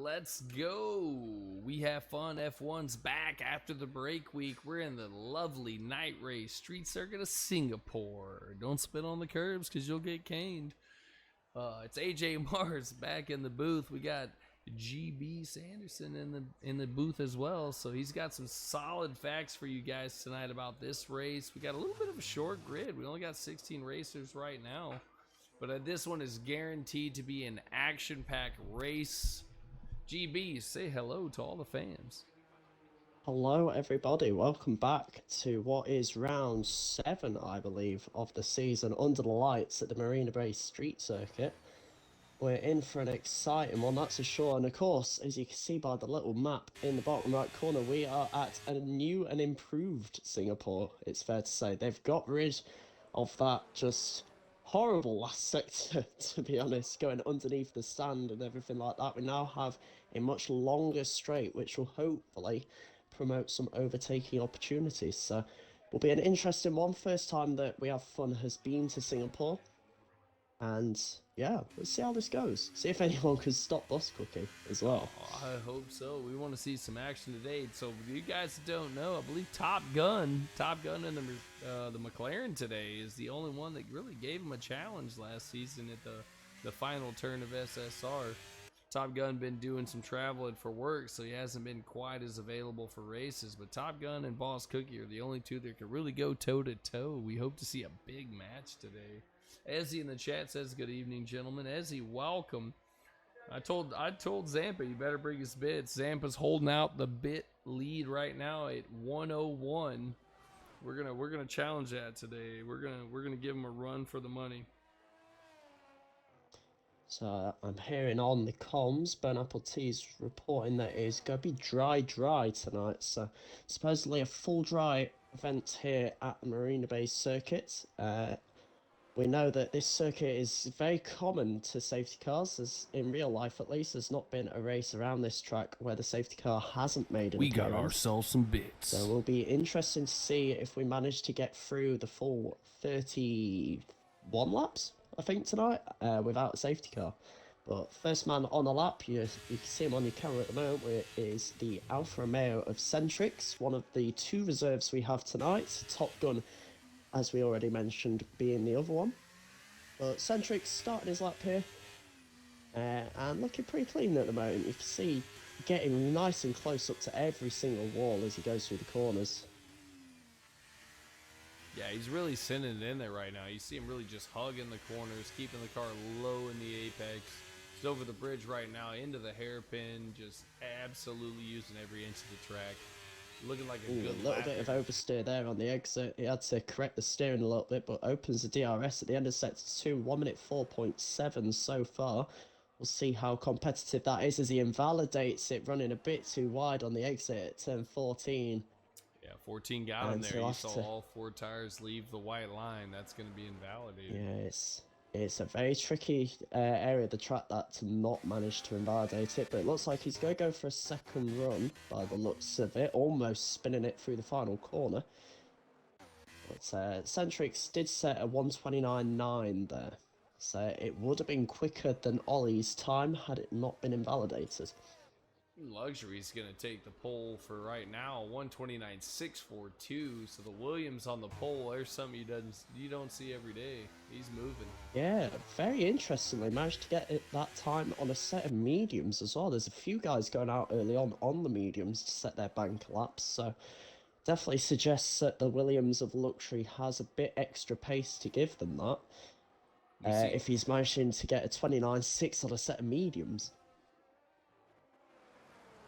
Let's go. We have fun. F1's back after the break week. We're in the lovely night race street circuit of Singapore. Don't spit on the curbs because you'll get caned. It's AJ Mars back in the booth. We got GB Sanderson in the booth as well. So he's got some solid facts for you guys tonight about this race. We got a little bit of a short grid. We only got 16 racers right now. But this one is guaranteed to be an action-packed race. GB, say hello to all the fans. Hello, everybody. Welcome back to what is round 7, I believe, of the season under the lights at the Marina Bay Street Circuit. We're in for an exciting one, that's for sure. And of course, as you can see by the little map in the bottom right corner, we are at a new and improved Singapore, it's fair to say. They've got rid of that just horrible last sector, to be honest, going underneath the stand and everything like that. We now have a much longer straight, which will hopefully promote some overtaking opportunities. So will be an interesting one. First time that We Have Fun has been to Singapore. And yeah, let's see how this goes. See if anyone can stop bus cooking as well. Oh, I hope so. We want to see some action today. So if you guys don't know, I believe Top Gun in the McLaren today is the only one that really gave him a challenge last season at the final turn of SSR. Top Gun been doing some traveling for work, so he hasn't been quite as available for races. But Top Gun and Boss Cookie are the only two that can really go toe to toe. We hope to see a big match today. Ezzy in the chat says, "Good evening, gentlemen." Ezzy, welcome. I told Zampa you better bring his bits. Zampa's holding out the bit lead right now at 101. We're gonna challenge that today. We're gonna give him a run for the money. So I'm hearing on the comms, Burn Apple Tea's reporting that it's going to be dry tonight. So supposedly a full dry event here at the Marina Bay Circuit. We know that this circuit is very common to safety cars, as in real life at least. There's not been a race around this track where the safety car hasn't made an appearance. We got ourselves some bits. So it will be interesting to see if we manage to get through the full 31 laps, I think, tonight, without a safety car. But first man on the lap, you can see him on your camera at the moment, is the Alfa Romeo of Centrix, one of the two reserves we have tonight. Top Gun, as we already mentioned, being the other one. But Centrix starting his lap here, and looking pretty clean at the moment. You can see getting nice and close up to every single wall as he goes through the corners. Yeah, he's really sending it in there right now. You see him really just hugging the corners, keeping the car low in the apex. He's over the bridge right now, into the hairpin, just absolutely using every inch of the track. Looking like a little bit of oversteer there on the exit. He had to correct the steering a little bit, but opens the DRS at the end of sector 2, 1 minute 4.7 so far. We'll see how competitive that is as he invalidates it, running a bit too wide on the exit at turn 14. Yeah, 14 got him there. You saw all 4 tires leave the white line. That's going to be invalidated. Yeah, it's a very tricky area of the track that to not manage to invalidate it, but it looks like he's going to go for a second run by the looks of it, almost spinning it through the final corner. But Centrix did set a 129.9 there, so it would have been quicker than Ollie's time had it not been invalidated. Luxury's going to take the pole for right now, 129.642. So the Williams on the pole, there's something you don't see every day. He's moving. Yeah, very interestingly, managed to get that time on a set of mediums as well. There's a few guys going out early on the mediums to set their bank laps, so definitely suggests that the Williams of Luxury has a bit extra pace to give them that. If he's managing to get a 29.6 on a set of mediums.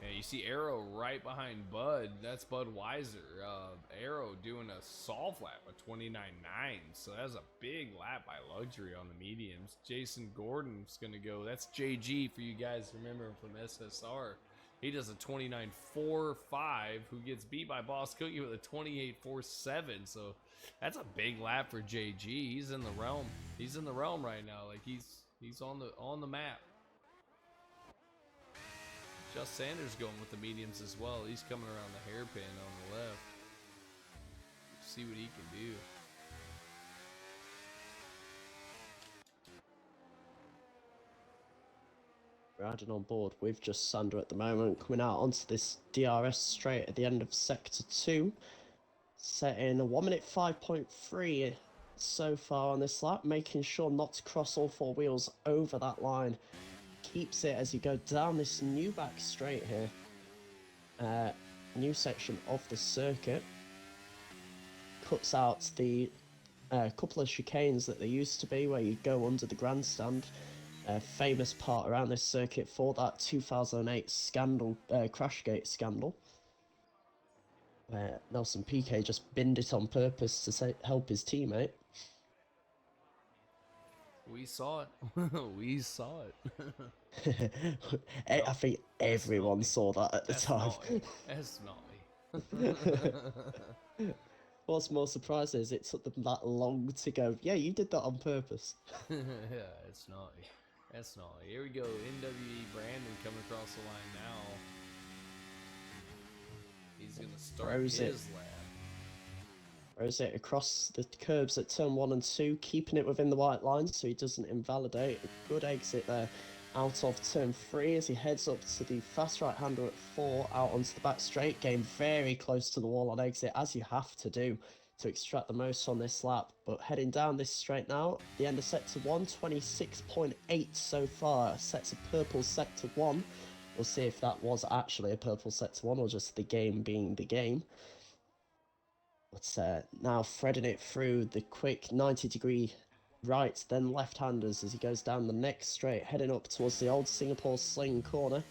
Yeah, you see Arrow right behind Bud. That's Budweiser. Arrow doing a soft lap of 29.9. So that's a big lap by Luxury on the mediums. Jason Gordon's going to go. That's JG for you guys remember him from SSR. He does a 29.45, who gets beat by Boss Cookie with a 28.47. So that's a big lap for JG. He's in the realm. He's in the realm right now. Like he's on the map. Just Sanders going with the mediums as well. He's coming around the hairpin on the left. See what he can do. riding on board with just Sander at the moment, coming out onto this DRS straight at the end of Sector 2, setting a 1 minute 5.3 so far on this lap, making sure not to cross all four wheels over that line. Keeps it as you go down this new back straight here, new section of the circuit. Cuts out the couple of chicanes that there used to be where you go under the grandstand. A famous part around this circuit for that 2008 scandal, Crashgate scandal, where Nelson Piquet just binned it on purpose to help his teammate. We saw it. We saw it. I think everyone saw that at the time. That's naughty. What's more surprising is it took them that long to go, yeah, you did that on purpose. Yeah, it's naughty. That's naughty. Here we go. NWE Brandon coming across the line now. He's going to start his lap. Throws it across the curbs at turn 1 and 2, keeping it within the white line so he doesn't invalidate. A good exit there out of turn 3 as he heads up to the fast right-hander at 4, out onto the back straight, getting very close to the wall on exit, as you have to do to extract the most on this lap. But heading down this straight now, the end of sector 1, 26.8 so far, sets a purple sector 1. We'll see if that was actually a purple sector 1 or just the game being the game. But now threading it through the quick 90-degree right, then left-handers as he goes down the next straight, heading up towards the old Singapore Sling corner.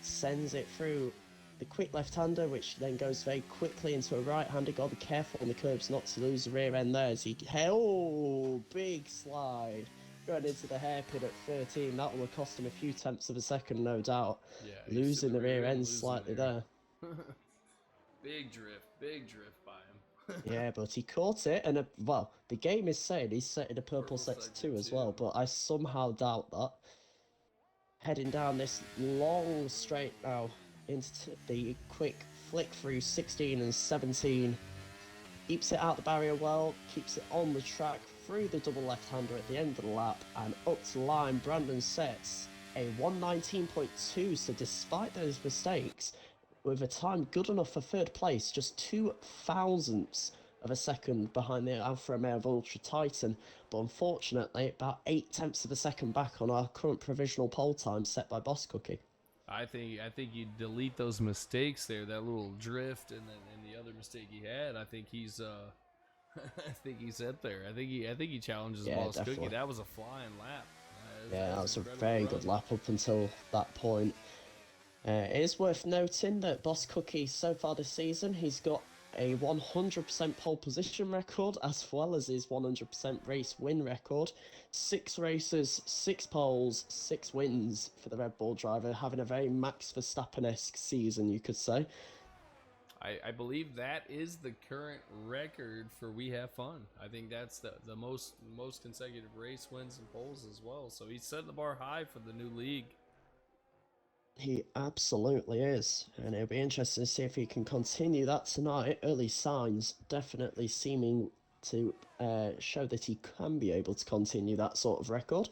Sends it through the quick left-hander, which then goes very quickly into a right-hander. Got to be careful on the curbs not to lose the rear end there as he... Oh, big slide. Going into the hairpin at 13. That will have cost him a few tenths of a second, no doubt. Yeah, losing the rear end slightly there. Big drift by him. Yeah, but he caught it, and well, the game is saying he's setting a purple sector 2 as well, but I somehow doubt that. Heading down this long straight now into the quick flick through 16 and 17. Keeps it out the barrier well, keeps it on the track through the double left-hander at the end of the lap, and up to line. Brandon sets a 1:19.2, so despite those mistakes, with a time good enough for third place, just 2 thousandths of a second behind the Alfa Romeo Ultra Titan, but unfortunately about 8 tenths of a second back on our current provisional pole time set by Boss Cookie. I think you delete those mistakes there, that little drift and the other mistake he had. I think he's I think he's up there. I think he challenges Boss Cookie. That was a flying lap. That was a very good lap up until that point. It is worth noting that Boss Cookie, so far this season, he's got a 100% pole position record as well as his 100% race win record. 6 races, 6 poles, 6 wins for the Red Bull driver, having a very Max Verstappen-esque season, you could say. I believe that is the current record for We Have Fun. I think that's the most consecutive race wins and poles as well. So he's setting the bar high for the new league. He absolutely is, and it'll be interesting to see if he can continue that tonight. Early signs definitely seeming to show that he can be able to continue that sort of record.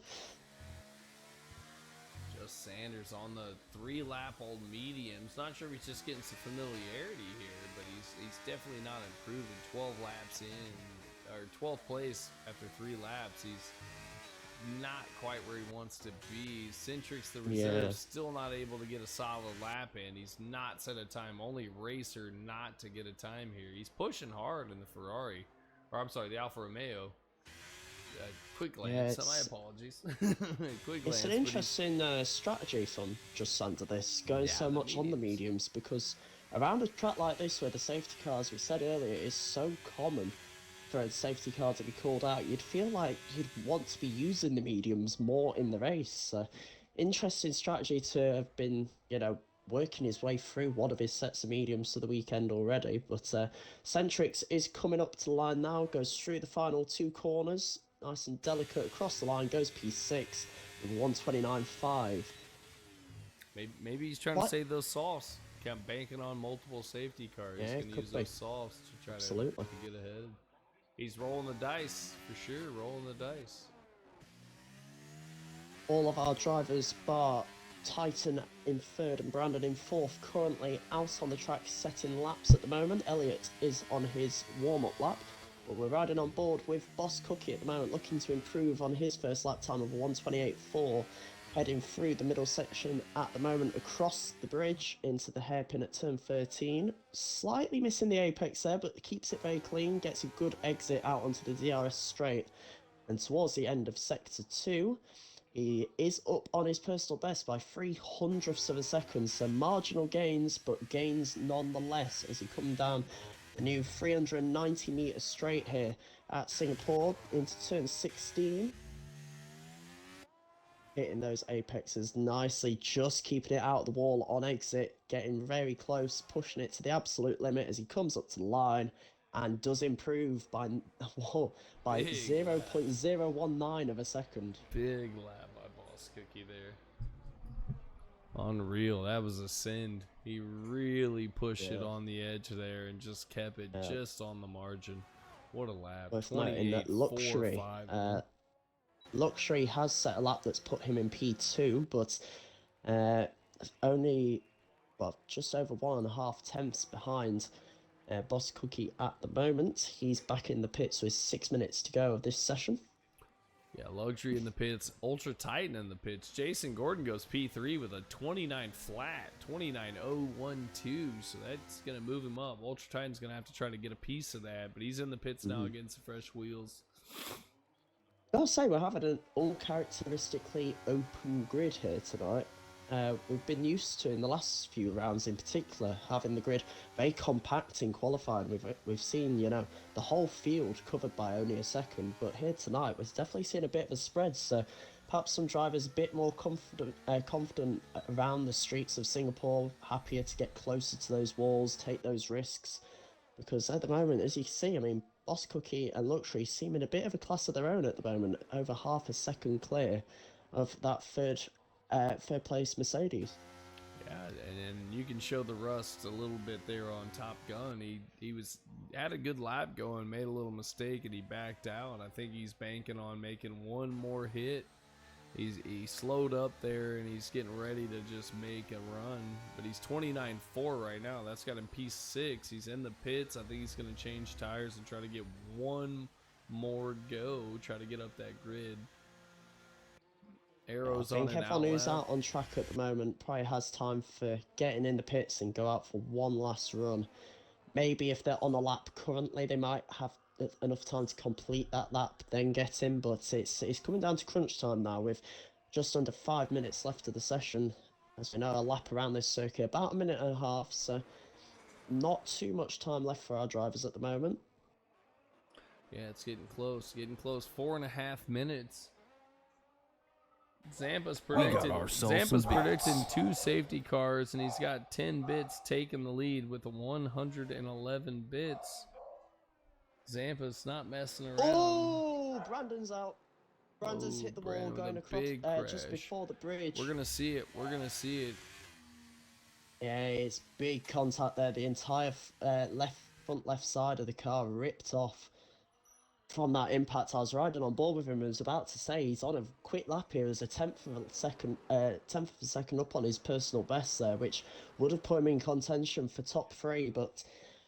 Just Sanders on the 3-lap old mediums. Not sure if he's just getting some familiarity here, but he's definitely not improving. 12 laps in, or 12th place after 3 laps. He's not quite where he wants to be. Centrix, the reserve, still not able to get a solid lap in. He's not set a time. Only racer not to get a time here. He's pushing hard in the Ferrari, or I'm sorry, the Alfa Romeo. Quick Lance, my apologies. Quick Lance, an interesting strategy from Just Sander this, going so much on the mediums, because around a track like this where the safety car, as we said earlier, is so common for a safety car to be called out, you'd feel like you'd want to be using the mediums more in the race. Interesting strategy to have been, working his way through one of his sets of mediums to the weekend already. But Centrix is coming up to the line now, goes through the final 2 corners, nice and delicate across the line, goes P6 with 1:29.5. Maybe he's trying to save those softs. Kept banking on multiple safety cars. He's going to use those softs to try to get ahead. He's rolling the dice, for sure, rolling the dice. All of our drivers, bar Titan in third and Brandon in fourth, currently out on the track setting laps at the moment. Elliot is on his warm-up lap, but we're riding on board with Boss Cookie at the moment, looking to improve on his first lap time of 1:28.4, heading through the middle section at the moment across the bridge into the hairpin at turn 13. Slightly missing the apex there, but keeps it very clean, gets a good exit out onto the DRS straight. And towards the end of sector 2, he is up on his personal best by 0.03 of a second, so marginal gains, but gains nonetheless as he comes down the new 390 metre straight here at Singapore into turn 16. Hitting those apexes nicely, just keeping it out of the wall on exit, getting very close, pushing it to the absolute limit as he comes up to the line and does improve by by 0.019 of a second. Big lap by Boss Cookie there. Unreal. That was a send. He really pushed it on the edge there and just kept it just on the margin. What a lap. Worth noting that Luxury has set a lap that's put him in P2, but only, well, just over 1.5 tenths behind Boss Cookie at the moment. He's back in the pits with 6 minutes to go of this session. Yeah, Luxury in the pits, Ultra Titan in the pits. Jason Gordon goes P3 with a 29 flat, 29.012, so that's going to move him up. Ultra Titan's going to have to try to get a piece of that, but he's in the pits now getting some fresh wheels. I'll say we're having an uncharacteristically open grid here tonight. We've been used to, in the last few rounds in particular, having the grid very compact in qualifying. We've seen, you know, the whole field covered by only a second, but here tonight we're definitely seeing a bit of a spread, so perhaps some drivers a bit more confident around the streets of Singapore, happier to get closer to those walls, take those risks, because at the moment, as you can see, I mean, Boss Cookie and Luxury seem in a bit of a class of their own at the moment, over half a second clear of that third place Mercedes. Yeah, and you can show the rust a little bit there on Top Gun. He had a good lap going, made a little mistake, and he backed out. I think he's banking on making one more hit. He slowed up there, and he's getting ready to just make a run. But he's 29.4 right now. That's got him P6. He's in the pits. I think he's going to change tires and try to get one more go, try to get up that grid. Arrows on. I think everyone who's out on track at the moment probably has time for getting in the pits and go out for one last run. Maybe if they're on a lap currently, they might have enough time to complete that lap, then get in. But it's coming down to crunch time now with just under 5 minutes left of the session. As we know, a lap around this circuit about 1.5 minutes, so not too much time left for our drivers at the moment. Yeah, it's getting close. 4.5 minutes. Zampa's predicting 2 safety cars, and he's got 10 bits taking the lead with the 111 bits. Zampa's not messing around. Oh, Brandon's out. Brandon's hit the wall going across just before the bridge. We're gonna see it. Yeah, it's big contact there. The entire front left side of the car ripped off from that impact. I was riding on board with him and was about to say he's on a quick lap here as a tenth of a second up on his personal best there, which would have put him in contention for top 3, but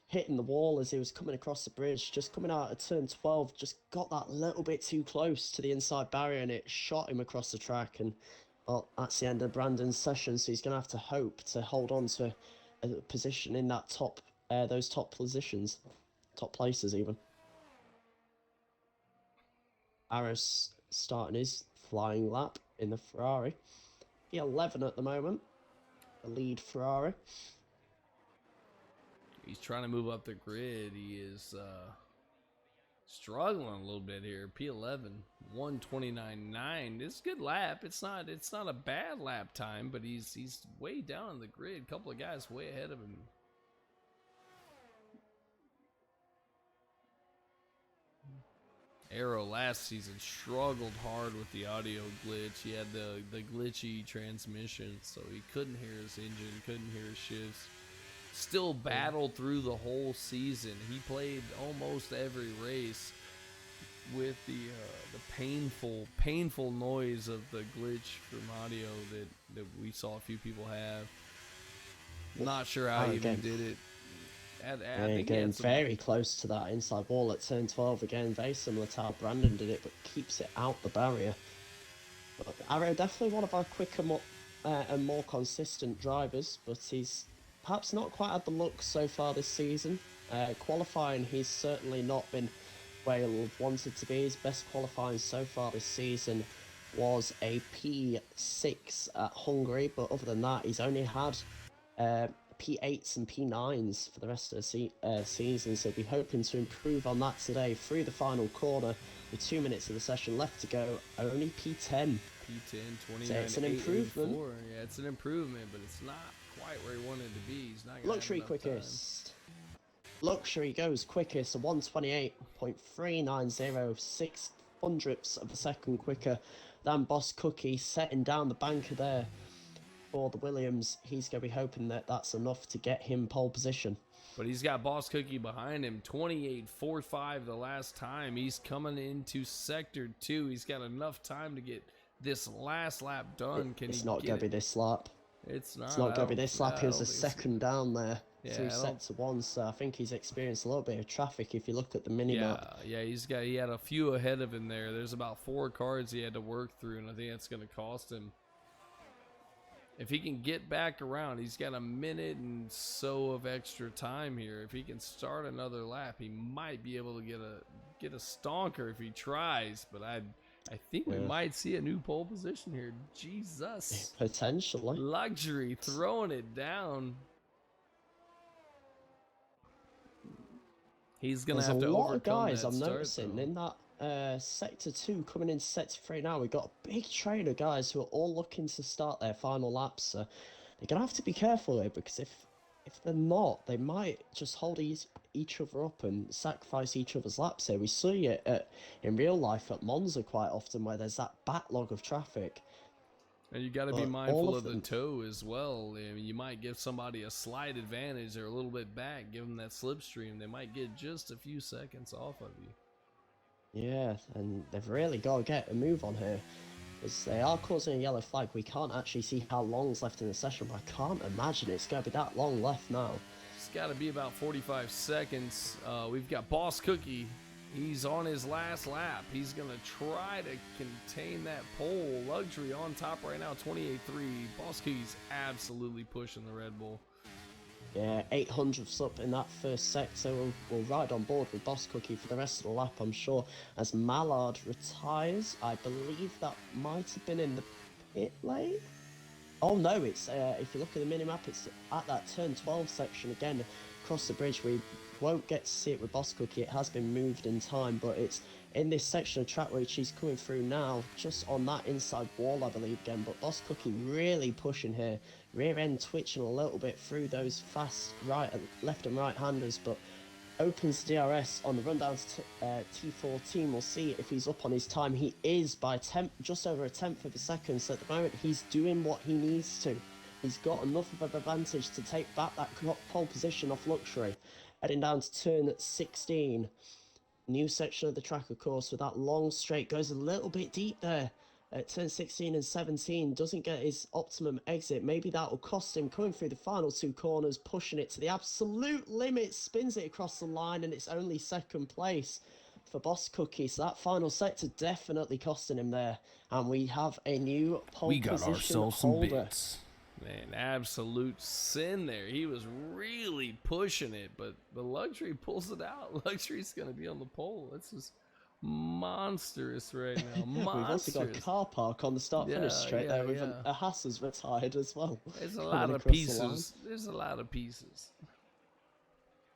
hitting the wall as he was coming across the bridge, just coming out of turn 12, just got that little bit too close to the inside barrier and it shot him across the track. And well, that's the end of Brandon's session, so he's going to have to hope to hold on to a position in that those top positions, top places even. Aris starting his flying lap in the Ferrari. P11 at the moment, the lead Ferrari. He's trying to move up the grid. He is struggling a little bit here. P11, 1:29.9. It's a good lap. It's not a bad lap time, but he's way down the grid. A couple of guys way ahead of him. Arrow last season struggled hard with the audio glitch. He had the glitchy transmission, so he couldn't hear his engine, couldn't hear his shifts. Still battled through the whole season. He played almost every race. with the painful noise of the glitch from audio that we saw a few people have. Not sure how he even did it. I think getting very close to that inside wall at turn 12 again, very similar to how Brandon did it, but keeps it out the barrier. But Arrow definitely one of our quicker and more consistent drivers, but he's perhaps not quite had the look so far this season. Qualifying, he's certainly not been where he'll have wanted to be. His best qualifying so far this season was a P6 at Hungary, but other than that, he's only had P8s and P9s for the rest of the season, so we're hoping to improve on that today through the final corner with 2 minutes of the session left to go. Only P10. P10, 29, so it's an improvement. Yeah, it's an improvement, but it's not quite where he wanted to be. He's not Luxury quickest. Time. Luxury goes quickest, a 128.390, 6 hundredths of a second quicker than Boss Cookie, setting down the banker there. For the Williams, he's going to be hoping that that's enough to get him pole position. But he's got Boss Cookie behind him, 28.45 the last time. He's coming into Sector 2. He's got enough time to get this last lap done. It's not going to be this lap. It's not. It's not going to be this lap. He was a second down there through Yeah, Sector 1, so I think he's experienced a little bit of traffic if you look at the mini-map. Yeah, he had a few ahead of him there. There's about 4 cars he had to work through, and I think that's going to cost him. If he can get back around, he's got a minute and so of extra time here. If he can start another lap, he might be able to get a stonker if he tries. But I think we might see a new pole position here. Jesus. Potentially. Luxury throwing it down. He's gonna have to overcome that. There's a lot of guys I'm noticing in that Sector 2 coming into Sector 3 now. We've got a big train of guys who are all looking to start their final laps. So they're going to have to be careful here, because if they're not, they might just hold each other up and sacrifice each other's laps here. We see it in real life at Monza quite often, where there's that backlog of traffic. And you got to be mindful of the toe as well. I mean, you might give somebody a slight advantage. They're a little bit back, give them that slipstream. They might get just a few seconds off of you. Yeah, and they've really got to get a move on here, because they are causing a yellow flag. We can't actually see how long's left in the session, but I can't imagine it's going to be that long left now. It's got to be about 45 seconds. We've got Boss Cookie. He's on his last lap. He's going to try to contain that pole. Luxury on top right now, 28.3. Boss Cookie's absolutely pushing the Red Bull. Yeah, 800ths up in that first sector. We'll ride on board with Boss Cookie for the rest of the lap, I'm sure, as Mallard retires. I believe that might have been in the pit lane. Oh no, it's if you look at the minimap, it's at that turn 12 section again, across the bridge. We won't get to see it with Boss Cookie. It has been moved in time, but it's in this section of track where she's coming through now, just on that inside wall, I believe, again. But Boss Cookie really pushing here, rear end twitching a little bit through those fast left and right handers, but opens DRS on the run down to T14. We'll see if he's up on his time. He is by just over a tenth of a second, so at the moment he's doing what he needs to. He's got enough of an advantage to take back that pole position off Luxury. Heading down to turn 16. New section of the track, of course, with that long straight. Goes a little bit deep there at turn 16 and 17. Doesn't get his optimum exit. Maybe that will cost him coming through the final 2 corners, pushing it to the absolute limit. Spins it across the line, and it's only second place for Boss Cookie. So that final sector definitely costing him there. And we have a new pole position holder. We got ourselves some bits. Man, absolute sin there. He was really pushing it, but the Luxury pulls it out. Luxury's going to be on the pole. That's just monstrous right now. We've also got a car park on the start-finish straight there with a Haas has retired as well. There's a lot of pieces. There's a lot of pieces.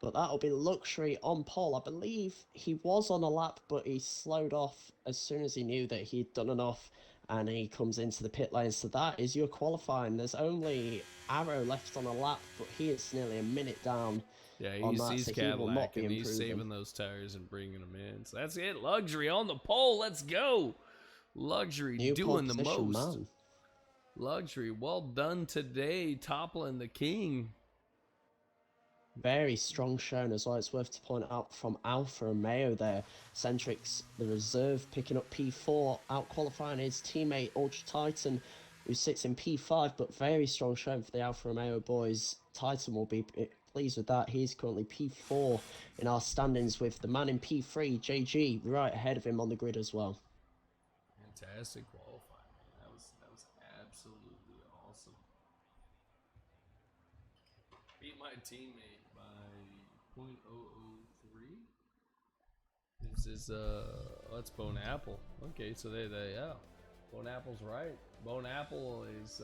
But that'll be Luxury on pole. I believe he was on a lap, but he slowed off as soon as he knew that he'd done enough. And he comes into the pit lane. So that is your qualifying. There's only Arrow left on a lap, but he is nearly a minute down. Yeah, he's Cadillac, and he's saving those tires and bringing them in. So that's it. Luxury on the pole. Let's go. Luxury new doing the most. Man. Luxury, well done today, toppling the king. Very strong showing as well. It's worth to point out from Alpha Romeo there. Centrix, the reserve, picking up P4, out qualifying his teammate Ultra Titan, who sits in P5, but very strong showing for the Alpha Romeo boys. Titan will be pleased with that. He's currently P4 in our standings with the man in P3, JG, right ahead of him on the grid as well. Fantastic qualifying, man. That was absolutely awesome. Beat my teammate by .003. This is that's Bone Apple. Okay, so they yeah. Bone Apple's right. Bone Apple is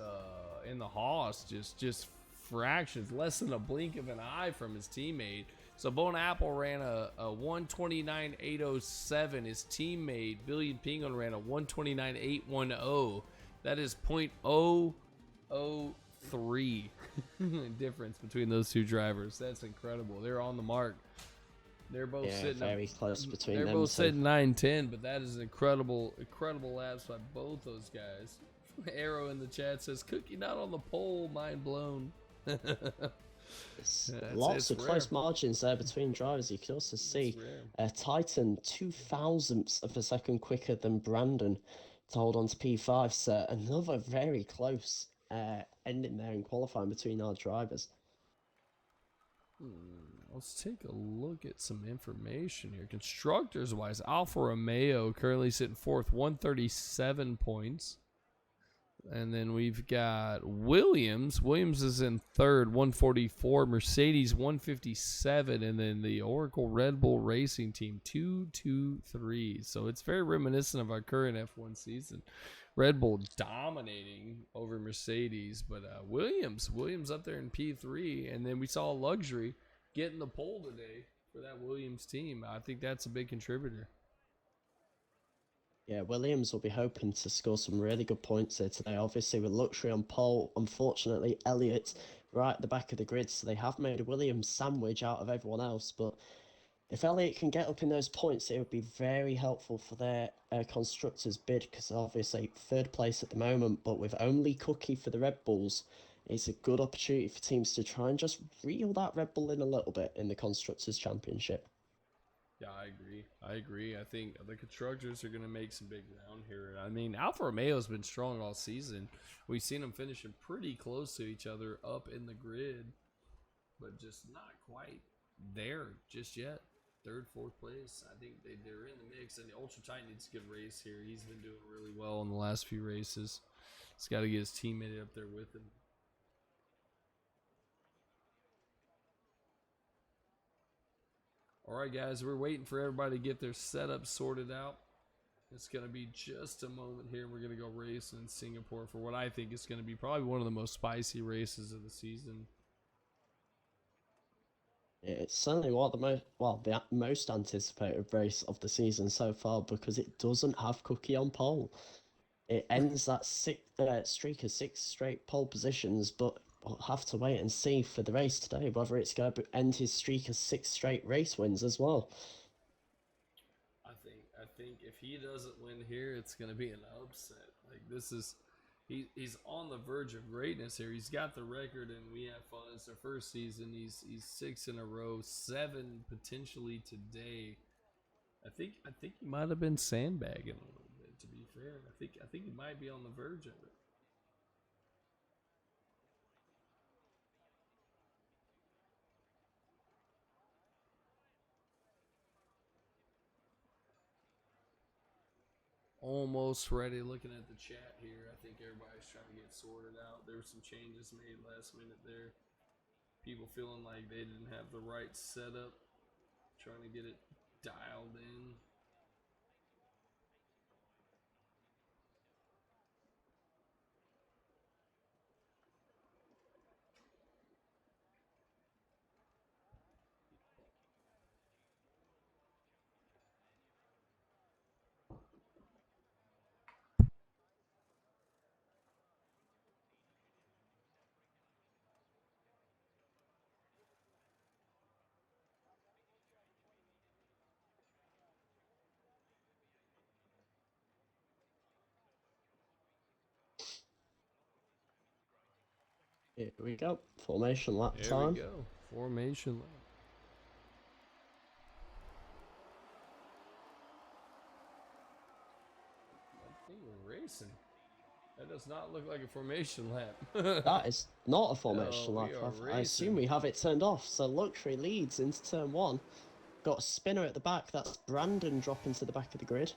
in the Haas, just fractions, less than a blink of an eye from his teammate. So Bone Apple ran a 129.807. His teammate Billion Penguin ran a 129.810. That is .003 difference between those two drivers. That's incredible. They're on the mark. They're both sitting very close between them. They're both sitting 9-10, but that is incredible laps by both those guys. Arrow in the chat says, "Cookie not on the pole, mind blown." Lots of close margins there between drivers. You can also see Titan 0.002 of a second quicker than Brandon to hold on to P5. So another very close ending there in qualifying between our drivers. Let's take a look at some information here. Constructors wise, Alfa Romeo currently sitting fourth, 137 points. And then we've got Williams. Williams is in third, 144. Mercedes, 157. And then the Oracle Red Bull Racing Team, 223. So it's very reminiscent of our current F1 season. Red Bull dominating over Mercedes. But Williams up there in P3. And then we saw Luxury getting the pole today for that Williams team. I think that's a big contributor. Yeah, Williams will be hoping to score some really good points here today. Obviously, with Luxury on pole, unfortunately, Elliott right at the back of the grid. So they have made a Williams sandwich out of everyone else. But if Elliott can get up in those points, it would be very helpful for their constructors' bid, because obviously third place at the moment, but with only Cookie for the Red Bulls, it's a good opportunity for teams to try and just reel that Red Bull in a little bit in the Constructors' Championship. Yeah, I agree. I think the constructors are going to make some big ground here. I mean, Alfa Romeo's been strong all season. We've seen them finishing pretty close to each other up in the grid, but just not quite there just yet. Third, fourth place. I think they're in the mix, and the Ultra Titan needs a good race here. He's been doing really well in the last few races. He's got to get his teammate up there with him. All right, guys, we're waiting for everybody to get their setup sorted out. It's going to be just a moment here. We're going to go race in Singapore for what I think is going to be probably one of the most spicy races of the season. It's certainly one of the most anticipated race of the season so far, because it doesn't have Cookie on pole. It ends that streak of 6 straight pole positions, but we'll have to wait and see for the race today whether it's going to end his streak of 6 straight race wins as well. I think if he doesn't win here, it's going to be an upset. Like, this is he's on the verge of greatness here. He's got the record, and we have fun. It's their first season. He's 6 in a row, 7 potentially today. I think he might have been sandbagging a little bit, to be fair. I think he might be on the verge of it. Almost ready. Looking at the chat here, I think everybody's trying to get sorted out. There were some changes made last minute there. People feeling like they didn't have the right setup, trying to get it dialed in. Here we go. Formation lap time. There we go. Formation lap. I think we're racing. That does not look like a formation lap. That is not a formation No, lap. we are I assume racing. we have it turned off. So Luxury leads into turn 1. Got a spinner at the back. That's Brandon dropping to the back of the grid.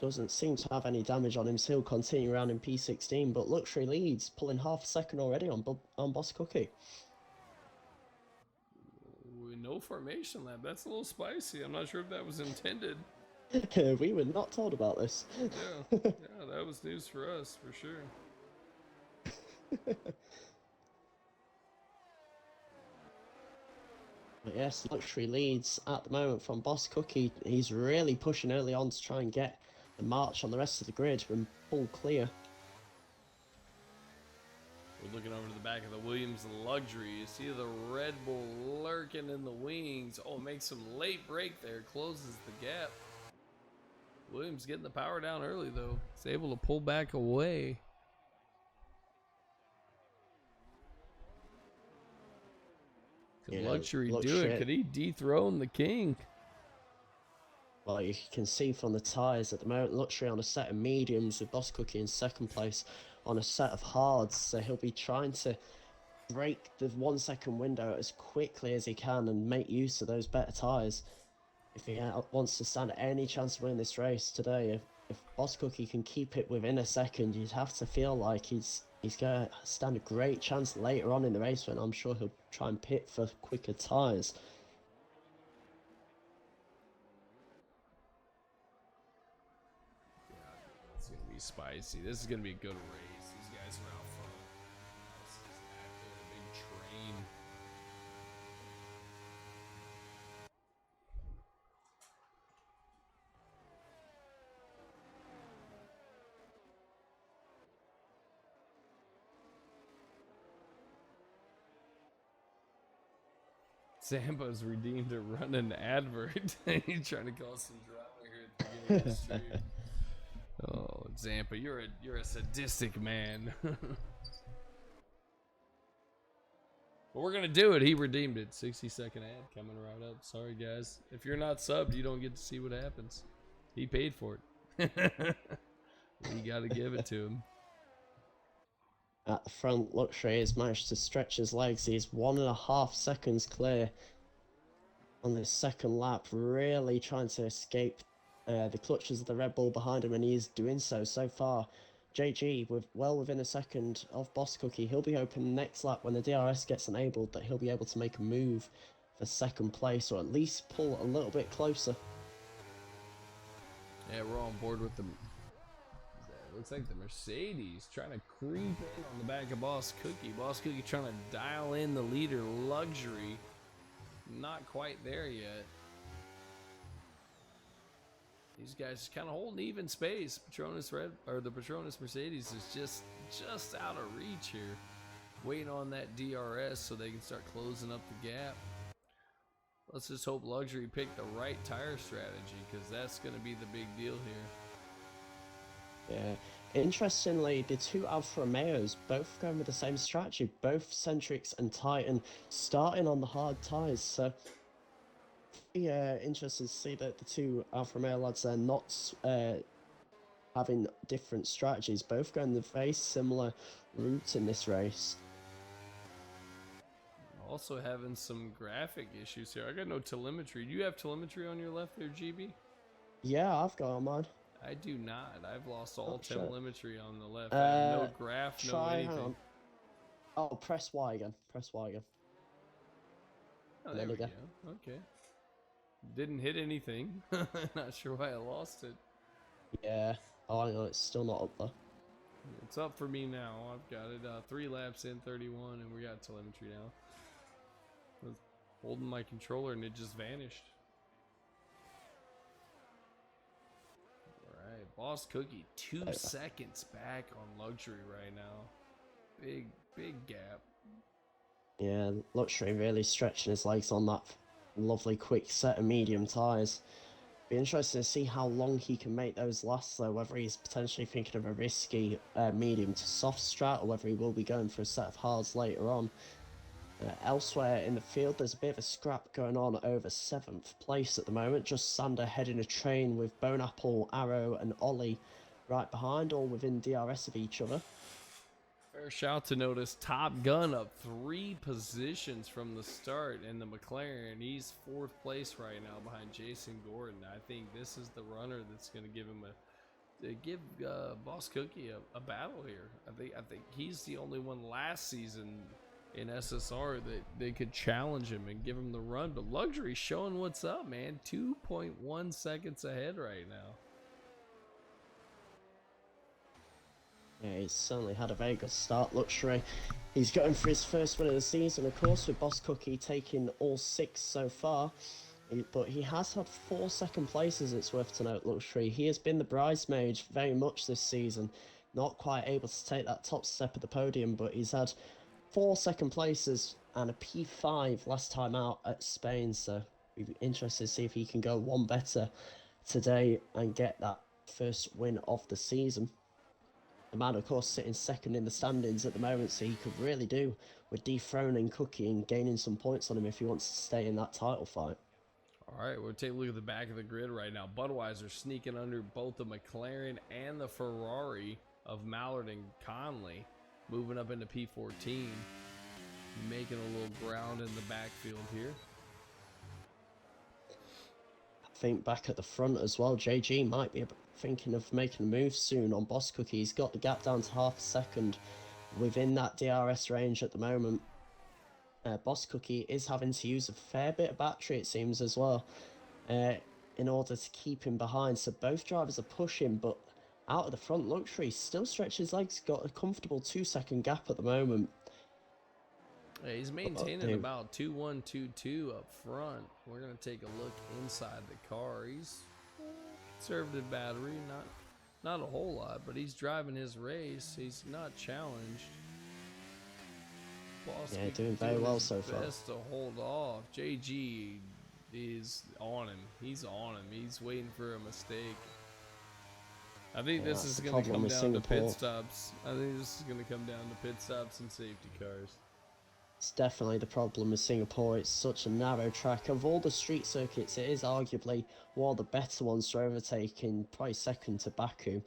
Doesn't seem to have any damage on him, so he'll continue around in P16. But Luxury leads, pulling half a second already on Boss Cookie. No formation lap. That's a little spicy. I'm not sure if that was intended. We were not told about this. Yeah, that was news for us, for sure. But yes, Luxury leads at the moment from Boss Cookie. He's really pushing early on to try and get the march on the rest of the grid and pull clear. We're looking over to the back of the Williams Luxury. You see the Red Bull lurking in the wings. Oh, makes some late break there. Closes the gap. Williams getting the power down early, though. He's able to pull back away. Could Luxury do it? Could he dethrone the king? Well, you can see from the tyres at the moment, Luxury on a set of mediums with Boss Cookie in second place on a set of hards. So he'll be trying to break the 1 second window as quickly as he can and make use of those better tyres. If he wants to stand any chance of winning this race today, if Boss Cookie can keep it within a second, you'd have to feel like he's going to stand a great chance later on in the race when I'm sure he'll try and pit for quicker tyres. It's going to be spicy. This is going to be a good race. These guys are out front. This is active, a big train. Zampa's redeemed to run an advert. He's trying to cause some drama here at the beginning of the stream. Oh, Zampa, you're a sadistic man. But we're gonna do it. He redeemed it. 60-second ad coming right up. Sorry guys. If you're not subbed, you don't get to see what happens. He paid for it. You gotta give it to him. At the front, Luxury has managed to stretch his legs. He's 1.5 seconds clear on this second lap, really trying to escape the clutches of the Red Bull behind him, and he is doing so far. JG, well within a second of Boss Cookie. He'll be hoping next lap when the DRS gets enabled that he'll be able to make a move for second place, or at least pull a little bit closer. Yeah, we're on board with them. Looks like the Mercedes trying to creep in on the back of Boss Cookie. Boss Cookie trying to dial in the leader, Luxury. Not quite there yet. These guys kind of holding even space. The Petronas Mercedes is just out of reach here. Waiting on that DRS so they can start closing up the gap. Let's just hope Luxury picked the right tire strategy, because that's going to be the big deal here. Yeah, interestingly, the two Alfa Romeos both going with the same strategy, both Centrix and Titan starting on the hard tyres. So, yeah, interested to see that the two Alfa Romeo lads are not having different strategies, both going the very similar route in this race. Also having some graphic issues here. I got no telemetry. Do you have telemetry on your left there, GB? Yeah, I've got on mine. I do not. I've lost all telemetry on the left. I have no graph, no anything. Hang on. Oh, press Y again. Press Y again. Oh, there we go. Okay. Didn't hit anything. Not sure why I lost it. Yeah. Oh, hang on. It's still not up there. It's up for me now. I've got it. 3 laps in, 31, and we got telemetry now. I was holding my controller and it just vanished. Alright, Boss Cookie 2 seconds back on Luxury right now. Big gap. Yeah, Luxury really stretching his legs on that lovely quick set of medium tyres. Be interesting to see how long he can make those last, though, whether he's potentially thinking of a risky medium to soft strat, or whether he will be going for a set of hards later on. Elsewhere in the field, there's a bit of a scrap going on over 7th place at the moment. Just Sander heading a train with Bone Apple, Arrow, and Ollie right behind, all within DRS of each other. Fair shout to notice Top Gun up 3 positions from the start, and the McLaren, he's 4th place right now behind Jason Gordon. I think this is the runner that's going to give him Boss Cookie a battle here. I think he's the only one last season in SSR that they could challenge him and give him the run. But Luxury showing what's up, man. 2.1 seconds ahead right now. Yeah, he's certainly had a very good start, Luxury. He's going for his first win of the season, of course, with Boss Cookie taking all 6 so far. But he has had 4 second places, it's worth to note, Luxury. He has been the bridesmaid very much this season. Not quite able to take that top step of the podium, but he's had 4 second places and a P5 last time out at Spain. So we'd be interested to see if he can go one better today and get that first win of the season. The man, of course, sitting second in the standings at the moment, so he could really do with dethroning Cookie and gaining some points on him if he wants to stay in that title fight. All right, we'll take a look at the back of the grid right now. Budweiser sneaking under both the McLaren and the Ferrari of Mallard and Conley, moving up into P14, making a little ground in the backfield here. I think back at the front as well, JG might be thinking of making a move soon on Boss Cookie. He's got the gap down to half a second within that DRS range at the moment. Boss Cookie is having to use a fair bit of battery, it seems, as well, in order to keep him behind. So both drivers are pushing, but out of the front, Luxury still stretches his legs, got a comfortable 2-second gap at the moment. Yeah, he's maintaining about 2-1-2-2 up front. We're going to take a look inside the car. He's conservative battery, not a whole lot, but he's driving his race. He's not challenged. Boss yeah, doing very well so far. Best to hold off. JG is on him. He's on him. He's waiting for a mistake. I think this is going to come down to pit stops. I think this is going to come down to pit stops and safety cars. It's definitely the problem with Singapore. It's such a narrow track. Of all the street circuits, it is arguably one of the better ones to overtake, in probably second to Baku.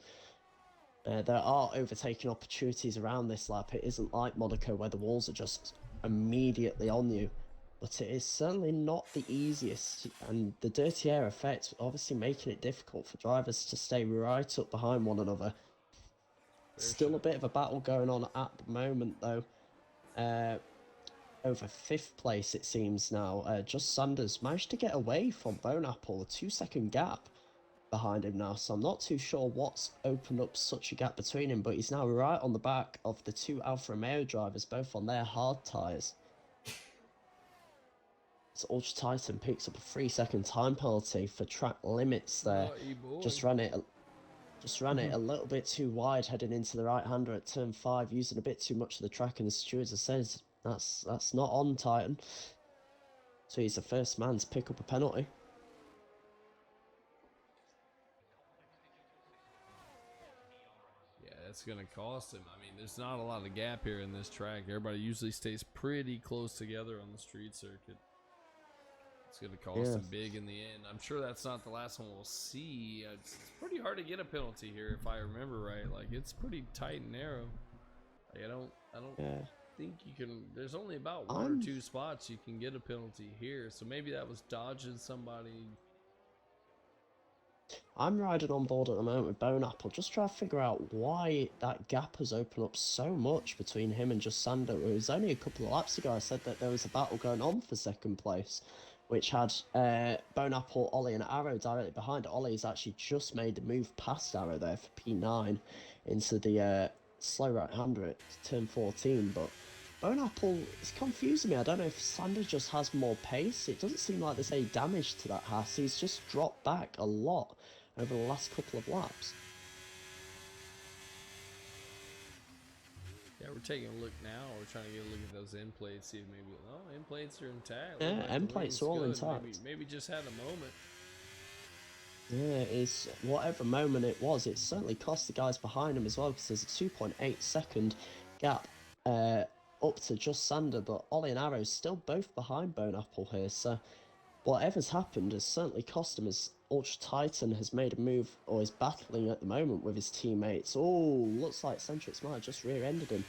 There are overtaking opportunities around this lap. It isn't like Monaco where the walls are just immediately on you, but it is certainly not the easiest, and the dirty air effect obviously making it difficult for drivers to stay right up behind one another. Still a bit of a battle going on at the moment though. Over 5th place it seems now. Just Sanders managed to get away from Bone Apple, a 2-second gap behind him now, so I'm not too sure what's opened up such a gap between him, but he's now right on the back of the 2 Alfa Romeo drivers, both on their hard tyres. So Ultra Titan picks up a 3-second time penalty for track limits there. Just ran it a little bit too wide heading into the right-hander at turn 5, using a bit too much of the track, and the stewards have said that's not on Titan. So he's the first man to pick up a penalty. That's going to cost him. I mean, there's not a lot of gap here in this track. Everybody usually stays pretty close together on the street circuit. It's going to cost him big in the end. I'm sure that's not the last one we'll see. It's pretty hard to get a penalty here, if I remember right. Like, it's pretty tight and narrow. Like, I don't think you can. There's only about 1 or 2 spots you can get a penalty here. So maybe that was dodging somebody. I'm riding on board at the moment with Bone Apple, just trying to figure out why that gap has opened up so much between him and just Sander. It was only a couple of laps ago I said that there was a battle going on for second place, which had Bone Apple, Ollie and Arrow directly behind. Ollie's actually just made the move past Arrow there for P9 into the slow right-hander at turn 14, but Bone Apple is confusing me. I don't know if Sander just has more pace. It doesn't seem like there's any damage to that Haas. He's just dropped back a lot over the last couple of laps. Yeah, we're taking a look now. We're trying to get a look at those end plates, see if maybe end plates are intact. Yeah, end plates are all intact. Maybe just had a moment. Yeah, it's whatever moment it was. It certainly cost the guys behind him as well, because there's a 2.8 second gap up to just under, but Ollie and Arrow still both behind Bone Apple here, so whatever's happened has certainly cost him as Ultra Titan has made a move, or is battling at the moment with his teammates. Oh, looks like Centrix might have just rear-ended him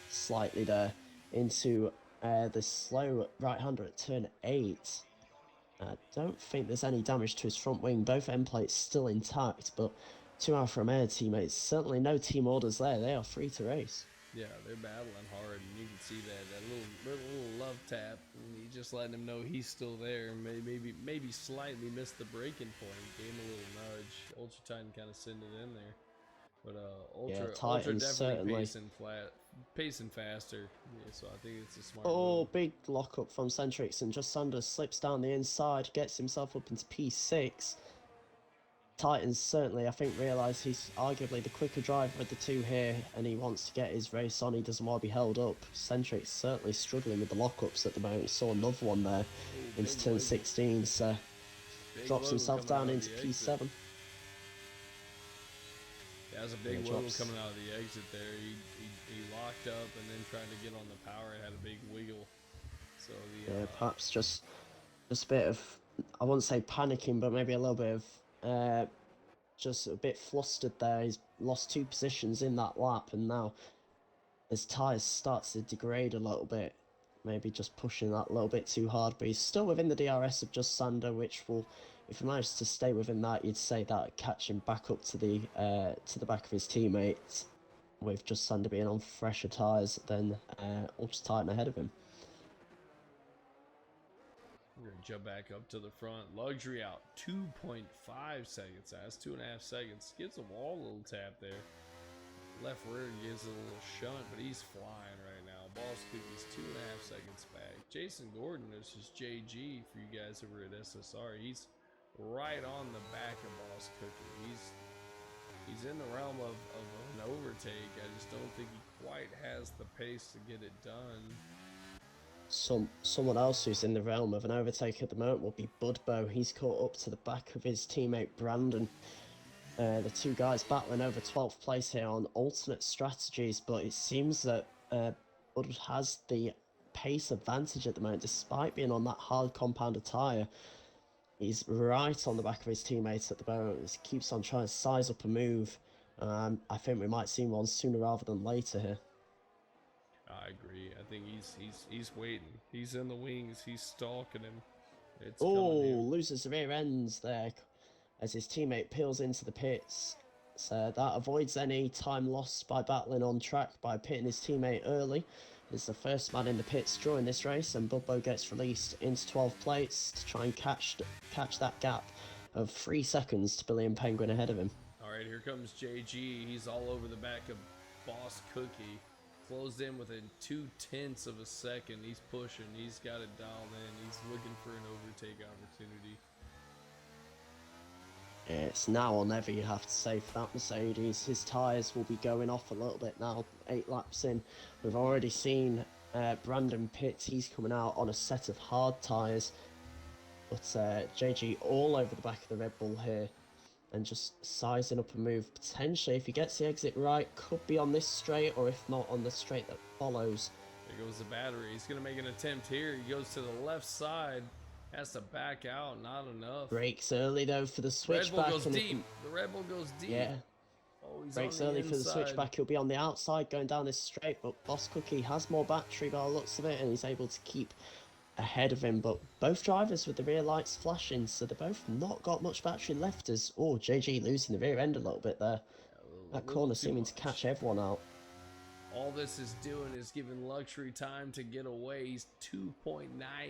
slightly there into the slow right-hander at turn 8. I don't think there's any damage to his front wing. Both end plates still intact, but two Alpha Romeo teammates, certainly no team orders there. They are free to race. Yeah, they're battling hard, and you can see that little love tap, and he's just letting him know he's still there. Maybe slightly missed the breaking point, gave him a little nudge. Ultra Titan kind of sending it in there, but Ultra Titan definitely certainly pacing faster. Yeah, so I think it's a smart Oh, move. big lockup from Centrix, and just under slips down the inside, gets himself up into P6. Titans certainly, I think, realise he's arguably the quicker driver of the two here, and he wants to get his race on. He doesn't want to be held up. Centrix certainly struggling with the lockups at the moment. Saw another one there into turn wiggle. 16, so drops wiggle himself coming down out of into the exit. P7. That was a big Yeah, wiggle drops. coming out of the exit there. He locked up and then trying to get on the power. Had a big wiggle. So the Yeah, perhaps just a bit of, I wouldn't say panicking, but maybe a little bit of just a bit flustered there. He's lost 2 positions in that lap, and now his tyres starts to degrade a little bit. Maybe just pushing that a little bit too hard, but he's still within the DRS of just Sander, which will, if he manages to stay within that, you'd say that catch him back up to the back of his teammates, with just Sander being on fresher tyres than Ultra Titan ahead of him. We're gonna jump back up to the front. Luxury out 2.5 seconds. That's 2.5 seconds. Gives the wall a little tap there. Left rear gives it a little shunt, but he's flying right now. Boss Cookie's 2.5 seconds back. Jason Gordon, this is JG for you guys over at SSR. He's right on the back of Boss Cookie. He's in the realm of an overtake. I just don't think he quite has the pace to get it done. Someone else who's in the realm of an overtake at the moment will be Budbo. He's caught up to the back of his teammate Brandon. The two guys battling over 12th place here on alternate strategies, but it seems that Bud has the pace advantage at the moment, despite being on that hard compounder tyre. He's right on the back of his teammates at the moment. He keeps on trying to size up a move. I think we might see one sooner rather than later here. I agree. I think he's waiting. He's in the wings. He's stalking him. It's loses the rear ends there as his teammate peels into the pits. So that avoids any time lost by battling on track by pitting his teammate early. He's the first man in the pits during this race, and Budbo gets released into 12 plates to try and catch that gap of 3 seconds to Billy and Penguin ahead of him. All right, here comes JG. He's all over the back of Boss Cookie. Closed in within 0.2 of a second. He's pushing. He's got it dialed in. He's looking for an overtake opportunity. It's now or never, you have to say, for that Mercedes. His tyres will be going off a little bit now, 8 laps in. We've already seen Brandon Pitts. He's coming out on a set of hard tyres. But JG all over the back of the Red Bull here. And just sizing up a move. Potentially, if he gets the exit right, could be on this straight, or if not, on the straight that follows. There goes the battery. He's going to make an attempt here. He goes to the left side. Has to back out. Not enough. Breaks early, though, for the switchback. Red Bull goes deep. The Red Bull goes deep. Yeah. Oh, he's Breaks on the early inside. for the switchback. He'll be on the outside going down this straight, but Boss Cookie has more battery by the looks of it, and he's able to keep ahead of him. But both drivers with the rear lights flashing, so they've both not got much battery left. As JG losing the rear end a little bit there. That corner seeming to catch everyone out. All this is doing is giving Luxury time to get away. He's 2.9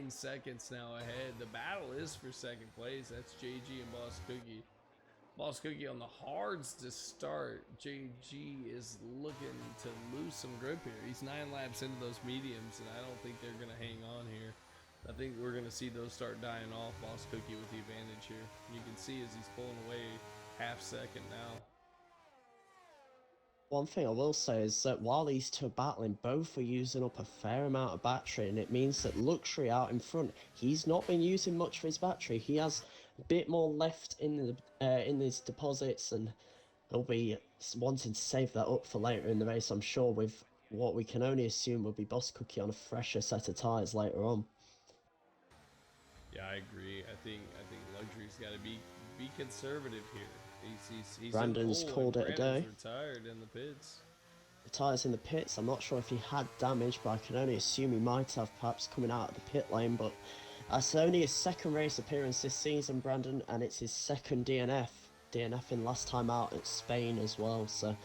seconds now ahead. The battle is for second place. That's JG and Boss Cookie. Boss Cookie on the hards to start. JG is looking to lose some grip here. He's 9 laps into those mediums, and I don't think they're going to hang on here. I think we're going to see those start dying off. Boss Cookie with the advantage here. You can see as he's pulling away half second now. One thing I will say is that while these two are battling, both are using up a fair amount of battery, and it means that Luxury out in front, he's not been using much of his battery. He has a bit more left in his deposits, and he'll be wanting to save that up for later in the race, I'm sure, with what we can only assume will be Boss Cookie on a fresher set of tyres later on. Yeah, I agree. I think Luxury's got to be conservative here. He's in Brandon's pole and called it a Brandon's day. retired in the pits. The tyres in the pits, I'm not sure if he had damage, but I can only assume he might have, perhaps coming out of the pit lane. But that's only his second race appearance this season, Brandon, and it's his second DNF. DNFing last time out at Spain as well, so an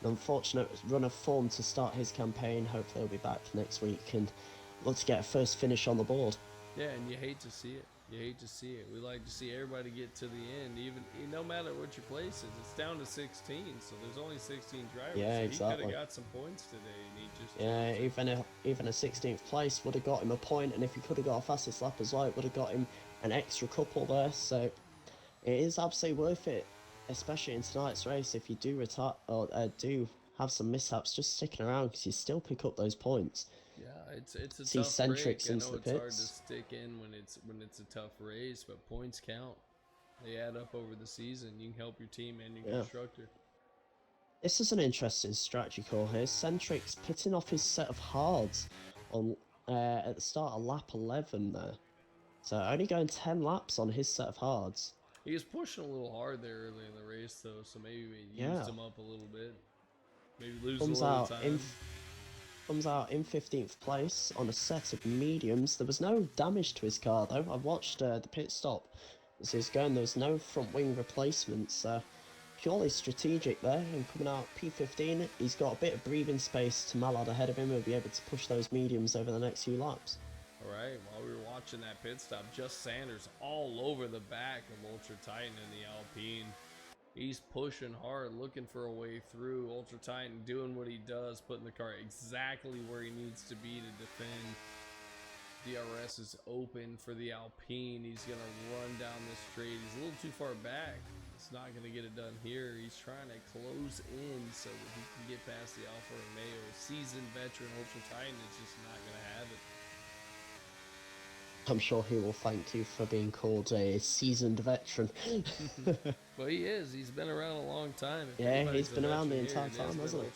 unfortunate run of form to start his campaign. Hopefully he'll be back next week and look to get a first finish on the board. Yeah, and you hate to see it. You hate to see it. We like to see everybody get to the end, even no matter what your place is. It's down to 16, so there's only 16 drivers. Yeah, so exactly. He could have got some points today, and he just even a 16th place would have got him a point, and if he could have got a fastest lap as well, it would have got him an extra couple there. So it is absolutely worth it, especially in tonight's race. If you do retire or do have some mishaps, just sticking around because you still pick up those points. Yeah, it's a See tough Centrix break. I into know the it's hard to pits. stick in when it's a tough race, but points count. They add up over the season. You can help your team and your constructor. This is an interesting strategy call here. Centrix pitting off his set of hards on at the start of lap 11 there. So only going 10 laps on his set of hards. He was pushing a little hard there early in the race, though, so maybe we used him up a little bit. Maybe lose a little time. Comes out in 15th place on a set of mediums. There was no damage to his car, though. I watched the pit stop as he was going. There was no front wing replacements. Purely strategic there, and coming out P15, he's got a bit of breathing space to Mallard ahead of him. He'll be able to push those mediums over the next few laps. Alright, while we were watching that pit stop, Just Sanders all over the back of Ultra Titan in the Alpine. He's pushing hard, looking for a way through. Ultra Titan doing what he does, putting the car exactly where he needs to be to defend. DRS is open for the Alpine. He's going to run down this straight. He's a little too far back. It's not going to get it done here. He's trying to close in so that he can get past the Alfa Romeo. Seasoned veteran Ultra Titan is just not going to have it. I'm sure he will thank you for being called a seasoned veteran. Well, he is. He's been around a long time. Yeah, he's been around the entire time, hasn't he?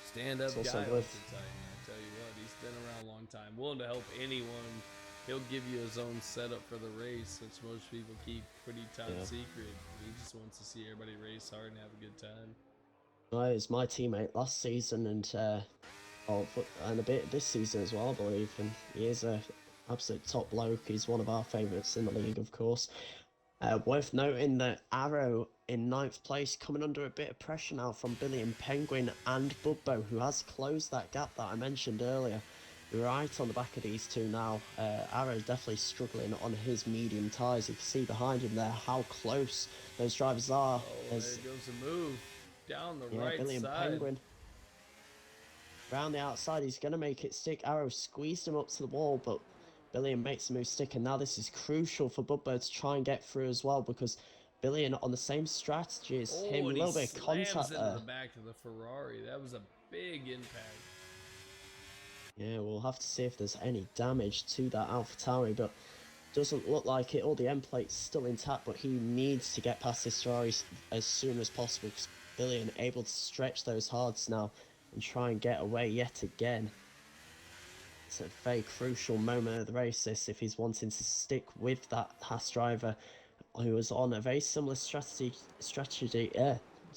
Stand up guy, Ultra Titan. I tell you what, he's been around a long time. Willing to help anyone. He'll give you his own setup for the race, which most people keep pretty top secret. He just wants to see everybody race hard and have a good time. Well, he was my teammate last season and a bit this season as well, I believe. And he is a absolute top bloke. He's one of our favourites in the league, of course. Worth noting that Arrow in 9th place, coming under a bit of pressure now from Billy and Penguin and Bubbo, who has closed that gap that I mentioned earlier. Right on the back of these two now. Arrow's definitely struggling on his medium tyres. You can see behind him there how close those drivers are. Oh, there goes a move down the right Billy side. And Penguin. Round the outside, he's going to make it stick. Arrow squeezed him up to the wall, but Billion makes the move stick, and now this is crucial for Bubbo to try and get through as well, because Billion on the same strategy as him, a little bit of contact there. The back of the Ferrari. That was a big impact. Yeah, we'll have to see if there's any damage to that AlphaTauri, but doesn't look like it. All the end plate's still intact, but he needs to get past this Ferrari as soon as possible, because Billion able to stretch those hards now and try and get away yet again. It's a very crucial moment of the race, this, if he's wanting to stick with that Haas driver who was on a very similar strategy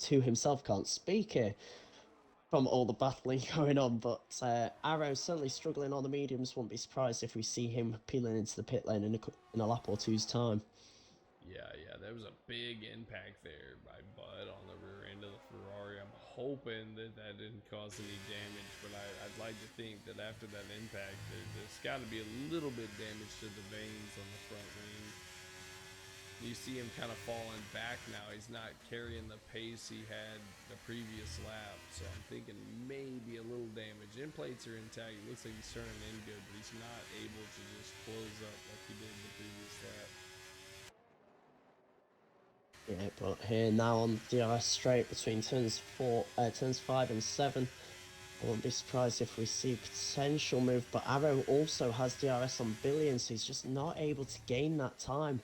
to himself. Can't speak here from all the battling going on, but Arrow certainly struggling on the mediums. Won't be surprised if we see him peeling into the pit lane in a lap or two's time. Yeah, there was a big impact there by Bud on the rear end of the Ferrari. I'm hoping that didn't cause any damage, but I'd like to think that after that impact, there's got to be a little bit damage to the vanes on the front wing. You see him kind of falling back now. He's not carrying the pace he had the previous lap, so I'm thinking maybe a little damage. End plates are intact. It looks like he's turning in good, but he's not able to just close up like he did the previous lap. Yeah, but here now on the DRS straight between turns 5 and 7, I won't be surprised if we see potential move, but Arrow also has DRS on Billion, so he's just not able to gain that time.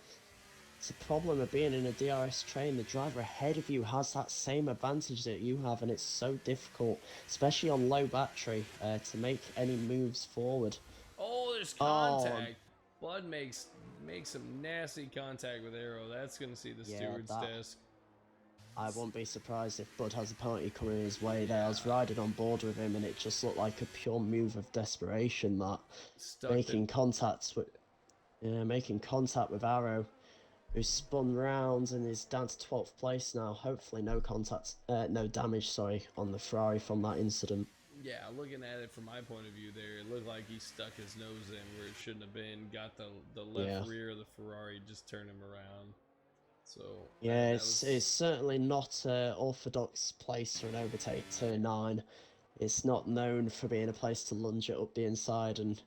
It's a problem of being in a DRS train. The driver ahead of you has that same advantage that you have, and it's so difficult, especially on low battery, to make any moves forward. Oh, there's Oh, contact. Bud makes some nasty contact with Arrow. That's gonna see the yeah, steward's that. desk. I won't be surprised if Bud has a penalty coming his way there. I was Yeah. riding on board with him, and it just looked like a pure move of desperation. That Stuck the making contact with, yeah, making contact with Arrow, who spun round and is down to 12th place now. Hopefully, no damage, sorry, on the Ferrari from that incident. Yeah, looking at it from my point of view there, it looked like he stuck his nose in where it shouldn't have been, got the left Yeah. rear of the Ferrari, just turned him around. So Yeah, that it's was certainly not an orthodox place for an overtake turn 9. It's not known for being a place to lunge it up the inside, and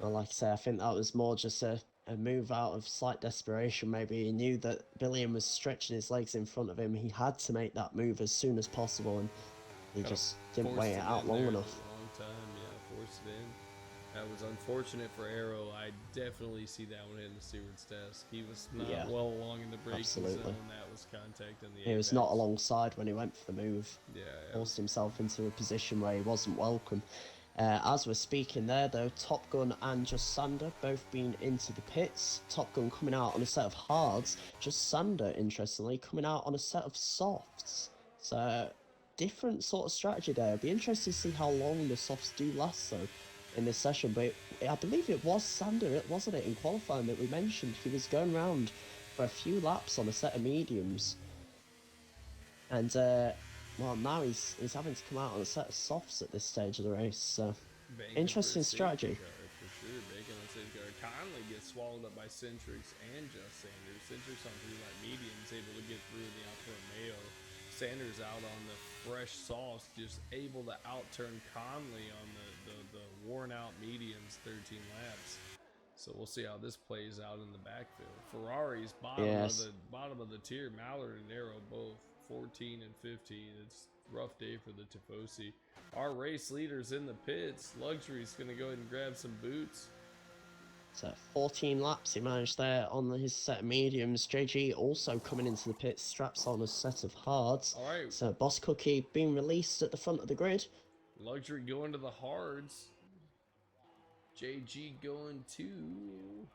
well, like I say, I think that was more just a move out of slight desperation. Maybe he knew that Billiam was stretching his legs in front of him. He had to make that move as soon as possible, and he kind of just didn't forced wait it it out in long there enough. at the wrong time. Yeah, forced it in. That was unfortunate for Arrow. I definitely see that one hitting the steward's desk. He was not Yeah, well along in the braking absolutely. zone. That was contact in the He apex. was not alongside when he went for the move. Yeah, Forced himself into a position where he wasn't welcome. As we're speaking there, though, Top Gun and Just Sander both been into the pits. Top Gun coming out on a set of hards. Just Sander, interestingly, coming out on a set of softs. So, different sort of strategy there. It'll be interesting to see how long the softs do last, though, in this session. But I believe it was Sander, wasn't it, in qualifying that we mentioned. He was going around for a few laps on a set of mediums. And, well, now he's having to come out on a set of softs at this stage of the race. So, banking for a interesting safety strategy. car, for sure. Banking on safety car. Conley gets swallowed up by Centrix and Just Sanders. Centrix on three lap mediums, able to get through the Alfa Romeo. Sanders out on the fresh softs, just able to outturn Conley on the worn out mediums, 13 laps. So we'll see how this plays out in the backfield. Ferrari's Yes. bottom of the tier. Mallard and Arrow both 14 and 15. It's a rough day for the Tifosi. Our race leaders in the pits. Luxury's going to go ahead and grab some boots. So 14 laps he managed there on his set of mediums. JG also coming into the pit, straps on a set of hards. All right. So Boss Cookie being released at the front of the grid. Luxury going to the hards. JG going to...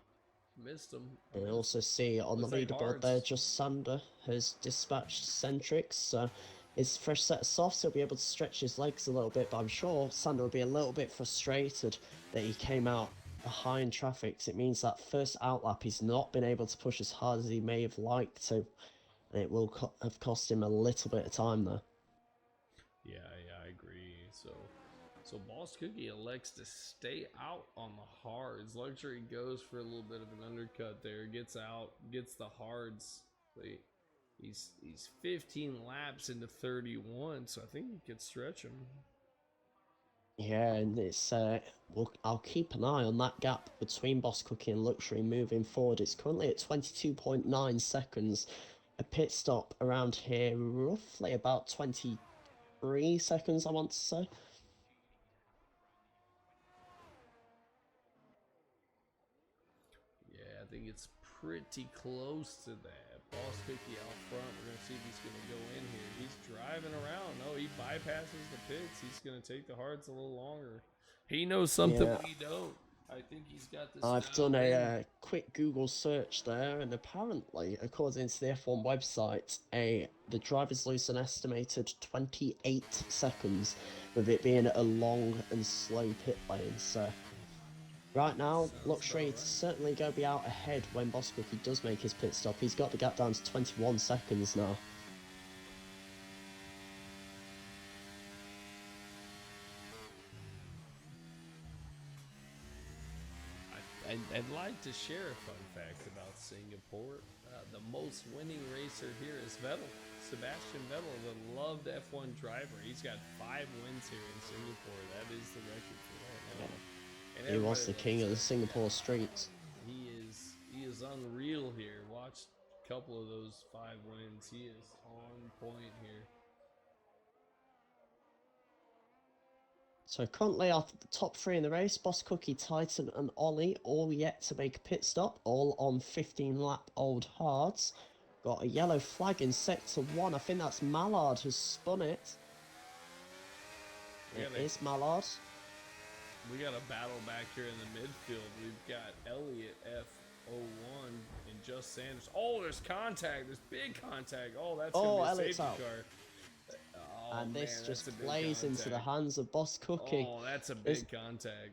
Missed him. And also see on the Looks like leaderboard hards. there, Just Sander has dispatched Centrix. So his fresh set of softs, he'll be able to stretch his legs a little bit, but I'm sure Sander will be a little bit frustrated that he came out behind traffic. 'Cause it means that first outlap he's not been able to push as hard as he may have liked to, and it will have cost him a little bit of time there. Yeah, I agree. So Boss Cookie elects to stay out on the hards. Luxury goes for a little bit of an undercut there. Gets out, gets the hards. He's 15 laps into 31, so I think he could stretch him. Yeah, and it's I'll keep an eye on that gap between Boss Cookie and Luxury moving forward. It's currently at 22.9 seconds. A pit stop around here, roughly about 23 seconds, I want to say. Yeah, I think it's pretty close to that. Boss Cookie out front. We're gonna see if he's gonna go in here. He's driving around. No, he bypasses the pits. He's gonna take the hards a little longer. He knows something Yeah. we don't. I think he's got this. I've done a quick Google search there, and apparently, according to the F1 website, the drivers lose an estimated 28 seconds, with it being a long and slow pit lane. So right now, Luxury certainly going to be out ahead when Boss Cookie does make his pit stop. He's got the gap down to 21 seconds now. I'd like to share a fun fact about Singapore. The most winning racer here is Vettel. Sebastian Vettel, the loved F1 driver. He's got 5 wins here in Singapore. That is the record for right now. And He was the everybody king of the loves Singapore streets. He is unreal here. Watch a couple of those 5 wins. He is on point here. So currently our top three in the race, Boss Cookie, Titan and Ollie, all yet to make a pit stop, all on 15 lap old hards. Got a yellow flag in sector 1, I think that's Mallard who's spun it. It is Mallard. We got a battle back here in the midfield. We've got Elliott F01 and Just Sanders. Oh, there's contact. There's big contact. Oh, that's going to be a safety car. Oh, and this man, just plays into the hands of Boss Cookie. Oh, that's a big contact.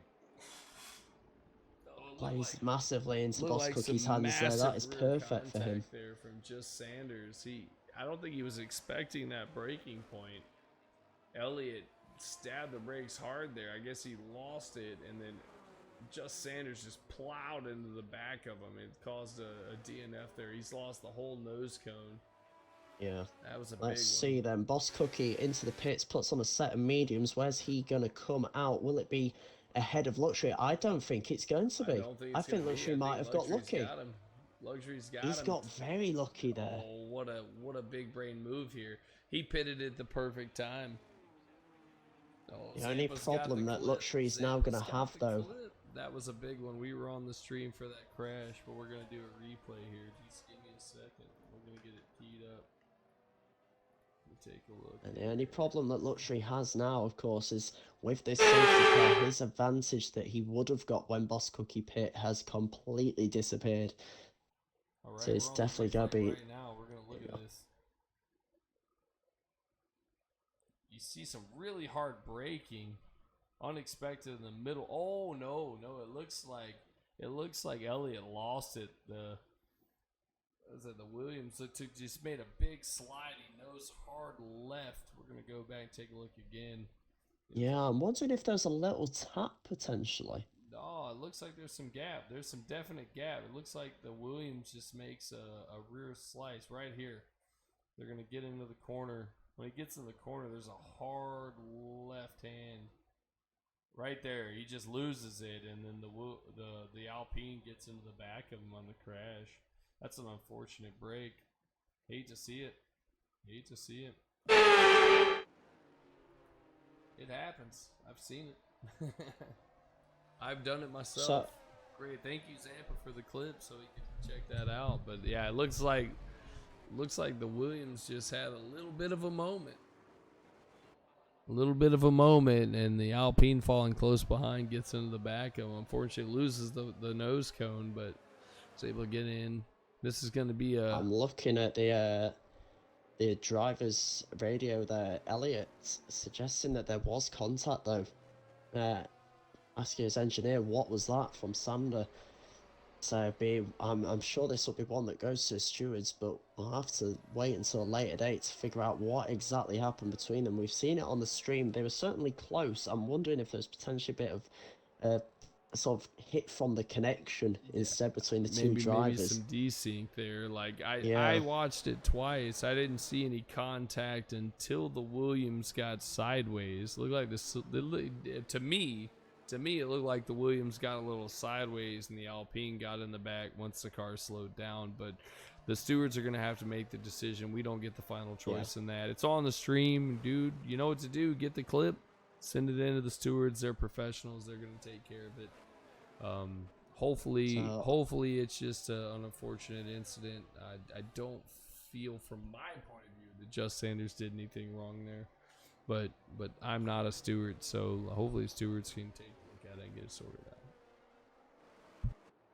Plays massively into Boss Cookie's hands there. That is perfect for him. There from Just Sanders. I don't think he was expecting that breaking point. Elliott stabbed the brakes hard there. I guess he lost it, and then Just Sanders just plowed into the back of him. It caused a DNF there. He's lost the whole nose cone. Yeah, that was a big Let's see then. Boss Cookie into the pits, puts on a set of mediums. Where's he going to come out? Will it be ahead of Luxury? I don't think it's going to be. I think Luxury might have got lucky. Luxury's got him. He's got very lucky there. Oh, what a big brain move here. He pitted at the perfect time. Oh, the only problem that Luxury is now going to have, though. That was a big one. We were on the stream for that crash, but we're going to do a replay here. Just give me a second. We're going to get it teed up. Take a look. And the only problem that Luxury has now, of course, is with this safety car, his advantage that he would have got when Boss Cookie pit has completely disappeared. Right, so it's definitely going to be... Right now, we're going to look at this. You see some really hard braking. Unexpected in the middle. Oh, no. It looks like Elliott lost it. The Williams just made a big slide. He nose hard left. We're going to go back and take a look again. Yeah, I'm wondering if there's a little tap potentially. Oh, it looks like there's some gap. There's some definite gap. It looks like the Williams just makes a rear slice right here. They're going to get into the corner. When he gets in the corner, there's a hard left hand. Right there. He just loses it, and then the Alpine gets into the back of him on the crash. That's an unfortunate break. Hate to see it. It happens. I've seen it. I've done it myself. So, great. Thank you, Zampa, for the clip so we can check that out. But yeah, it looks like the Williams just had a little bit of a moment. And the Alpine falling close behind gets into the back of him. Unfortunately, loses the nose cone, but is able to get in. This is going to be a... I'm looking at the driver's radio there, Elliott, suggesting that there was contact though. Asking his engineer, what was that from Sander? So I'm sure this will be one that goes to the stewards, but we'll have to wait until a later date to figure out what exactly happened between them. We've seen it on the stream. They were certainly close. I'm wondering if there's potentially a bit of sort of hit from the connection instead between the two drivers. Maybe some desync there. Like I watched it twice. I didn't see any contact until the Williams got sideways. Looked like this to me it looked like the Williams got a little sideways and the Alpine got in the back once the car slowed down. But the stewards are going to have to make the decision. We don't get the final choice in that. It's on the stream, dude. You know what to do. Get the clip. Send it into the stewards. They're professionals. They're going to take care of it. Hopefully it's just an unfortunate incident. I don't feel from my point of view that Just Sanders did anything wrong there. But I'm not a steward, so hopefully stewards can take a look at it and get it sorted out.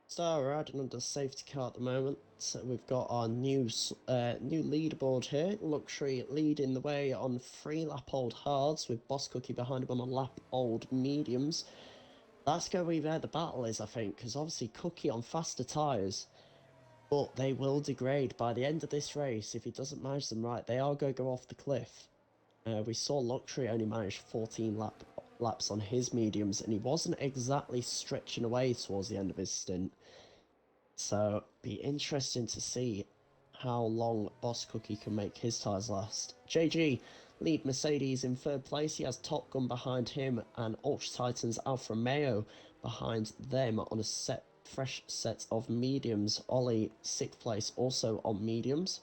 So we're adding under safety car at the moment. So we've got our new leaderboard here. Luxury leading the way on 3 lap old hards with Boss Cookie behind him on a lap old mediums. That's going to be where the battle is, I think, because obviously Cookie on faster tyres, but they will degrade by the end of this race. If he doesn't manage them right, they are going to go off the cliff. We saw Luxury only manage 14 laps on his mediums, and he wasn't exactly stretching away towards the end of his stint. So, be interesting to see how long Boss Cookie can make his tyres last. JG, lead Mercedes in 3rd place. He has Top Gun behind him, and Ultra Titans Alfa Romeo behind them on a fresh set of mediums. Ollie, 6th place, also on mediums.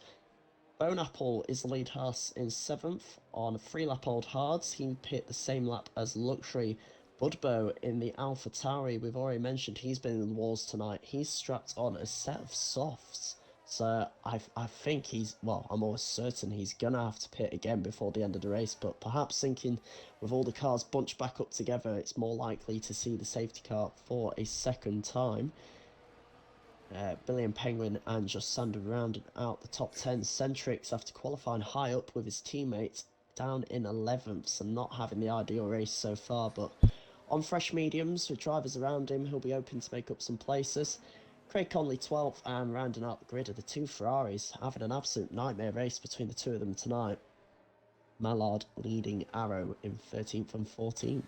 Bone Apple is the lead horse in 7th on 3 lap old hards. He pit the same lap as Luxury. Budbo in the Alpha Tauri, we've already mentioned he's been in the walls tonight. He's strapped on a set of softs. So I think well, I'm almost certain he's going to have to pit again before the end of the race. But perhaps thinking with all the cars bunched back up together, it's more likely to see the safety car for a second time. Billy and Penguin and just Sander rounded out the top 10. Centrix, after qualifying high up with his teammates, down in 11th, so not having the ideal race so far, but on fresh mediums with drivers around him, he'll be hoping to make up some places. Craig Conley 12th, and rounding out the grid are the 2 Ferraris, having an absolute nightmare race between the 2 of them tonight. Mallard leading Arrow in 13th and 14th.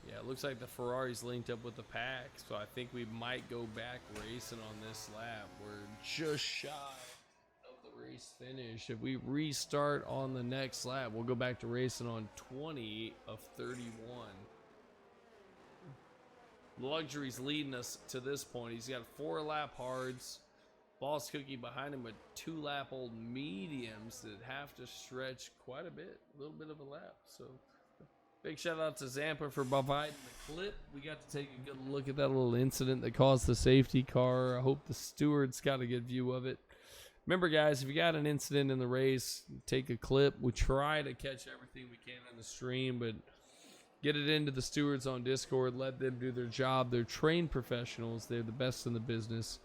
Yeah, it looks like the Ferrari's linked up with the pack, so I think we might go back racing on this lap. We're just shy of the race finish. If we restart on the next lap, we'll go back to racing on 20 of 31. Luxury's leading us to this point. He's got 4-lap hards. Boss Cookie behind him with 2-lap-old mediums that have to stretch quite a bit, a little bit of a lap. So big shout out to Zampa for providing the clip. We got to take a good look at that little incident that caused the safety car. I hope the stewards got a good view of it. Remember, guys, if you got an incident in the race, take a clip. We try to catch everything we can on the stream, but get it into the stewards on Discord. Let them do their job. They're trained professionals. They're the best in the business,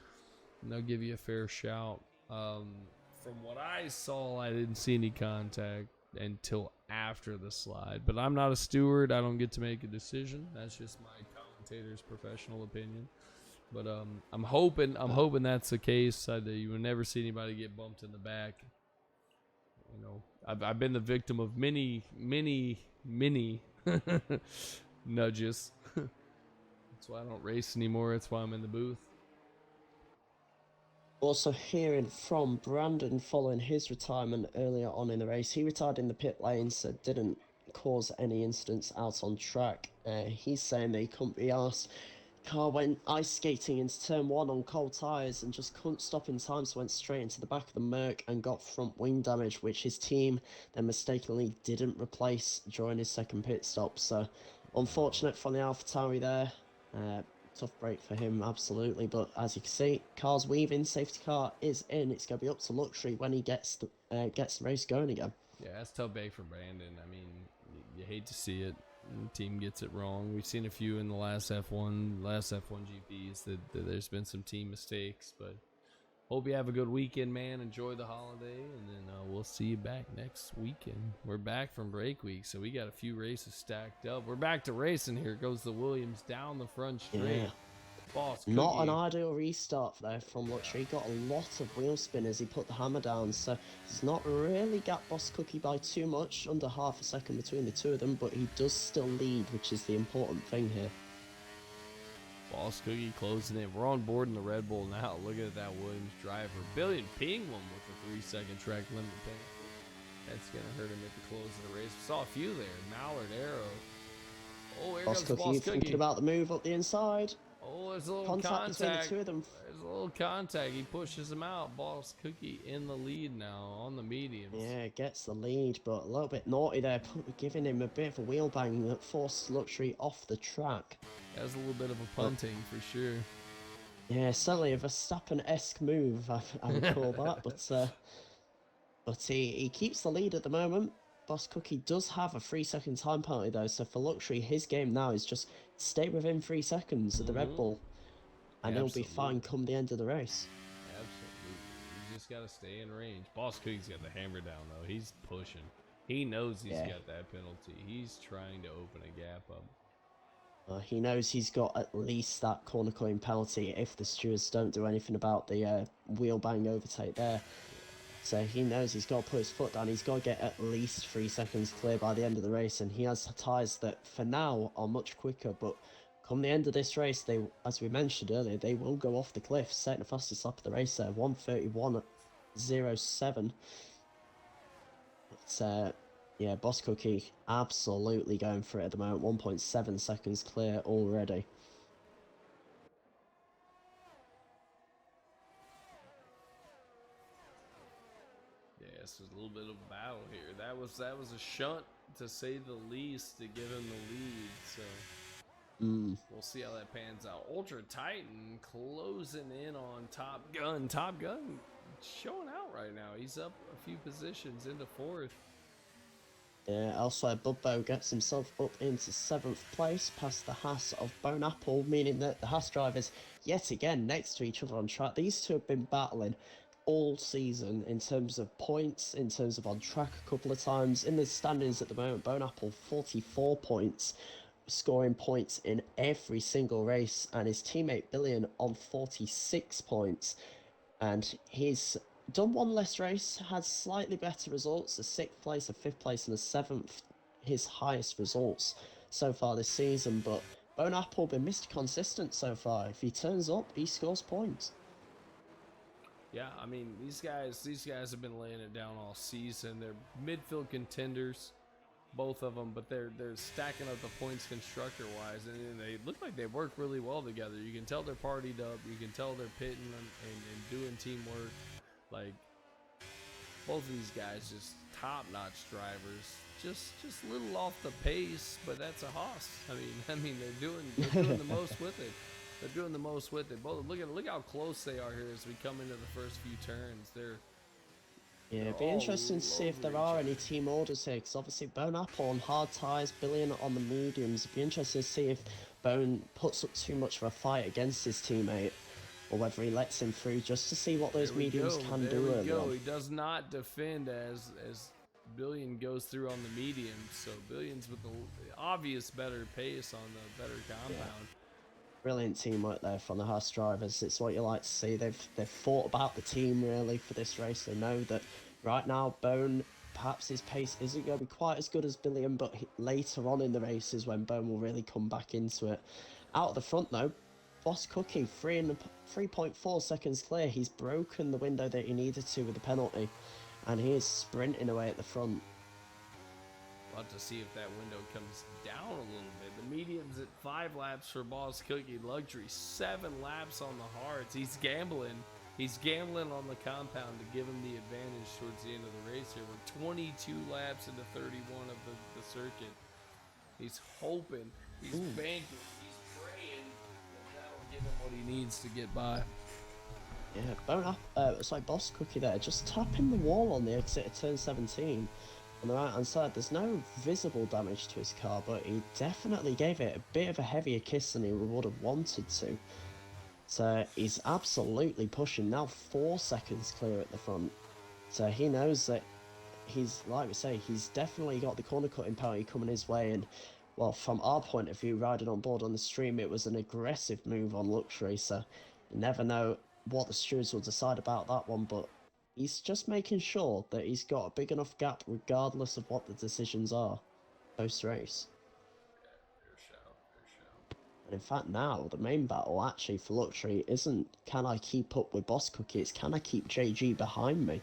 and they'll give you a fair shout. From what I saw, I didn't see any contact until after the slide, but I'm not a steward. I don't get to make a decision. That's just my commentator's professional opinion. But I'm hoping that's the case. You will never see anybody get bumped in the back. You know, I've been the victim of many nudges. That's why I don't race anymore. That's why I'm in the booth. Also hearing from Brandon following his retirement earlier on in the race. He retired in the pit lane, so didn't cause any incidents out on track. He's saying that he couldn't be arsed. Car went ice skating into turn 1 on cold tyres and just couldn't stop in time, so went straight into the back of the Merc and got front wing damage, which his team then mistakenly didn't replace during his second pit stop. So unfortunate from the AlphaTauri there. Tough break for him, absolutely. But as you can see, car's weaving, safety car is in. It's going to be up to Luxury when he gets the race going again. Yeah, that's tough break for Brandon. I mean, you hate to see it. The team gets it wrong. We've seen a few in the last F1 GPs that there's been some team mistakes. But hope you have a good weekend, man. Enjoy the holiday, and then we'll see you back next weekend. We're back from break week, so we got a few races stacked up. We're back to racing. Here goes the Williams down the front straight. Yeah. Boss Not Cookie. an ideal restart there from Luxury. He got a lot of wheel spin as he put the hammer down, so he's not really got Boss Cookie by too much, under half a second between the 2 of them, but he does still lead, which is the important thing here. Boss Cookie closing it. We're on board in the Red Bull now. Look at that Williams driver. Billion Penguin with a 3-second track limit penalty. That's going to hurt him at the close of the race. We saw a few there. Mallard, Arrow. Oh, here Boss goes Cookie Boss Cookie. thinking about the move up the inside. Oh, there's a little Contact between the 2 of them. There's a little contact. He pushes him out. Boss Cookie in the lead now on the mediums. Yeah, gets the lead, but a little bit naughty there, giving him a bit of a wheel bang that forced Luxury off the track. That's a little bit of a punting for sure. Yeah, certainly a Verstappen-esque move, I would call that, but he keeps the lead at the moment. Boss Cookie does have a 3-second time penalty though, so for Luxury, his game now is just stay within 3 seconds of the Red Bull, and he'll be fine come the end of the race. Absolutely. You just got to stay in range. Boss Cookie's got the hammer down though. He's pushing. He knows he's got that penalty. He's trying to open a gap up. He knows he's got at least that corner cutting penalty if the stewards don't do anything about the wheel bang overtake there. So he knows he's got to put his foot down. He's got to get at least 3 seconds clear by the end of the race. And he has tyres that, for now, are much quicker. But come the end of this race, they, as we mentioned earlier, they will go off the cliff. Setting the fastest lap of the race there, 1:31.07. But, yeah, Boss Cookie absolutely going for it at the moment. 1.7 seconds clear already. is a little bit of a battle here. That was a shunt to say the least to give him the lead. So we'll see how that pans out. Ultra Titan closing in on Top Gun. Top Gun showing out right now. He's up a few positions into 4th. Yeah, elsewhere, Budbo gets himself up into 7th place past the Haas of Bone Apple, meaning that the Haas drivers, yet again, next to each other on track. These two have been battling all season in terms of points, in terms of on track a couple of times. In the standings at the moment, Bone Apple 44 points, scoring points in every single race, and his teammate Billion on 46 points. And he's done one less race, had slightly better results, a 6th place, a 5th place, and a 7th, his highest results so far this season. But Bone Apple been Mr. Consistent so far. If he turns up, he scores points. Yeah, I mean, these guys have been laying it down all season. They're midfield contenders, both of them, but they're stacking up the points constructor wise, and they look like they work really well together. You can tell they're partied up. You can tell they're pitting and doing teamwork. Like, both of these guys, just top-notch drivers. Just a little off the pace, but that's a Haas. I mean, they're doing the most with it. They're doing the most with it. Both look how close they are here as we come into the first few turns. Yeah, it'd be interesting to see if there are any team orders here, because obviously Bone Apple on hard tyres, Billion on the mediums. It'd be interesting to see if Bone puts up too much of a fight against his teammate, or whether he lets him through just to see what those mediums can do. There we go. He does not defend as Billion goes through on the medium, so Billion's with the obvious better pace on the better compound. Yeah. Brilliant teamwork there from the Haas drivers. It's what you like to see. They've thought about the team really for this race. They know that right now Bone, perhaps his pace isn't going to be quite as good as Billion, but later on in the race is when Bone will really come back into it. Out of the front though, Boss Cookie 3.4 seconds clear. He's broken the window that he needed to with the penalty, and he is sprinting away at the front. We'll have to see if that window comes down a little bit. The medium's at 5 laps for Boss Cookie Luxury, 7 laps on the hards. He's gambling. He's gambling on the compound to give him the advantage towards the end of the race here. We're 22 laps into 31 of the circuit. He's hoping, he's banking, he's praying that will give him what he needs to get by. Yeah, it's like Boss Cookie there, just tapping the wall on the exit of turn 17. On the right hand side, there's no visible damage to his car, but he definitely gave it a bit of a heavier kiss than he would have wanted to. So he's absolutely pushing, now 4 seconds clear at the front. So he knows that he's, like we say, he's definitely got the corner cutting penalty coming his way. And well, from our point of view, riding on board on the stream, it was an aggressive move on Luxury. So you never know what the stewards will decide about that one, but he's just making sure that he's got a big enough gap regardless of what the decisions are post-race. And in fact now, the main battle actually for Luxury isn't can I keep up with Boss Cookie, it's can I keep JG behind me.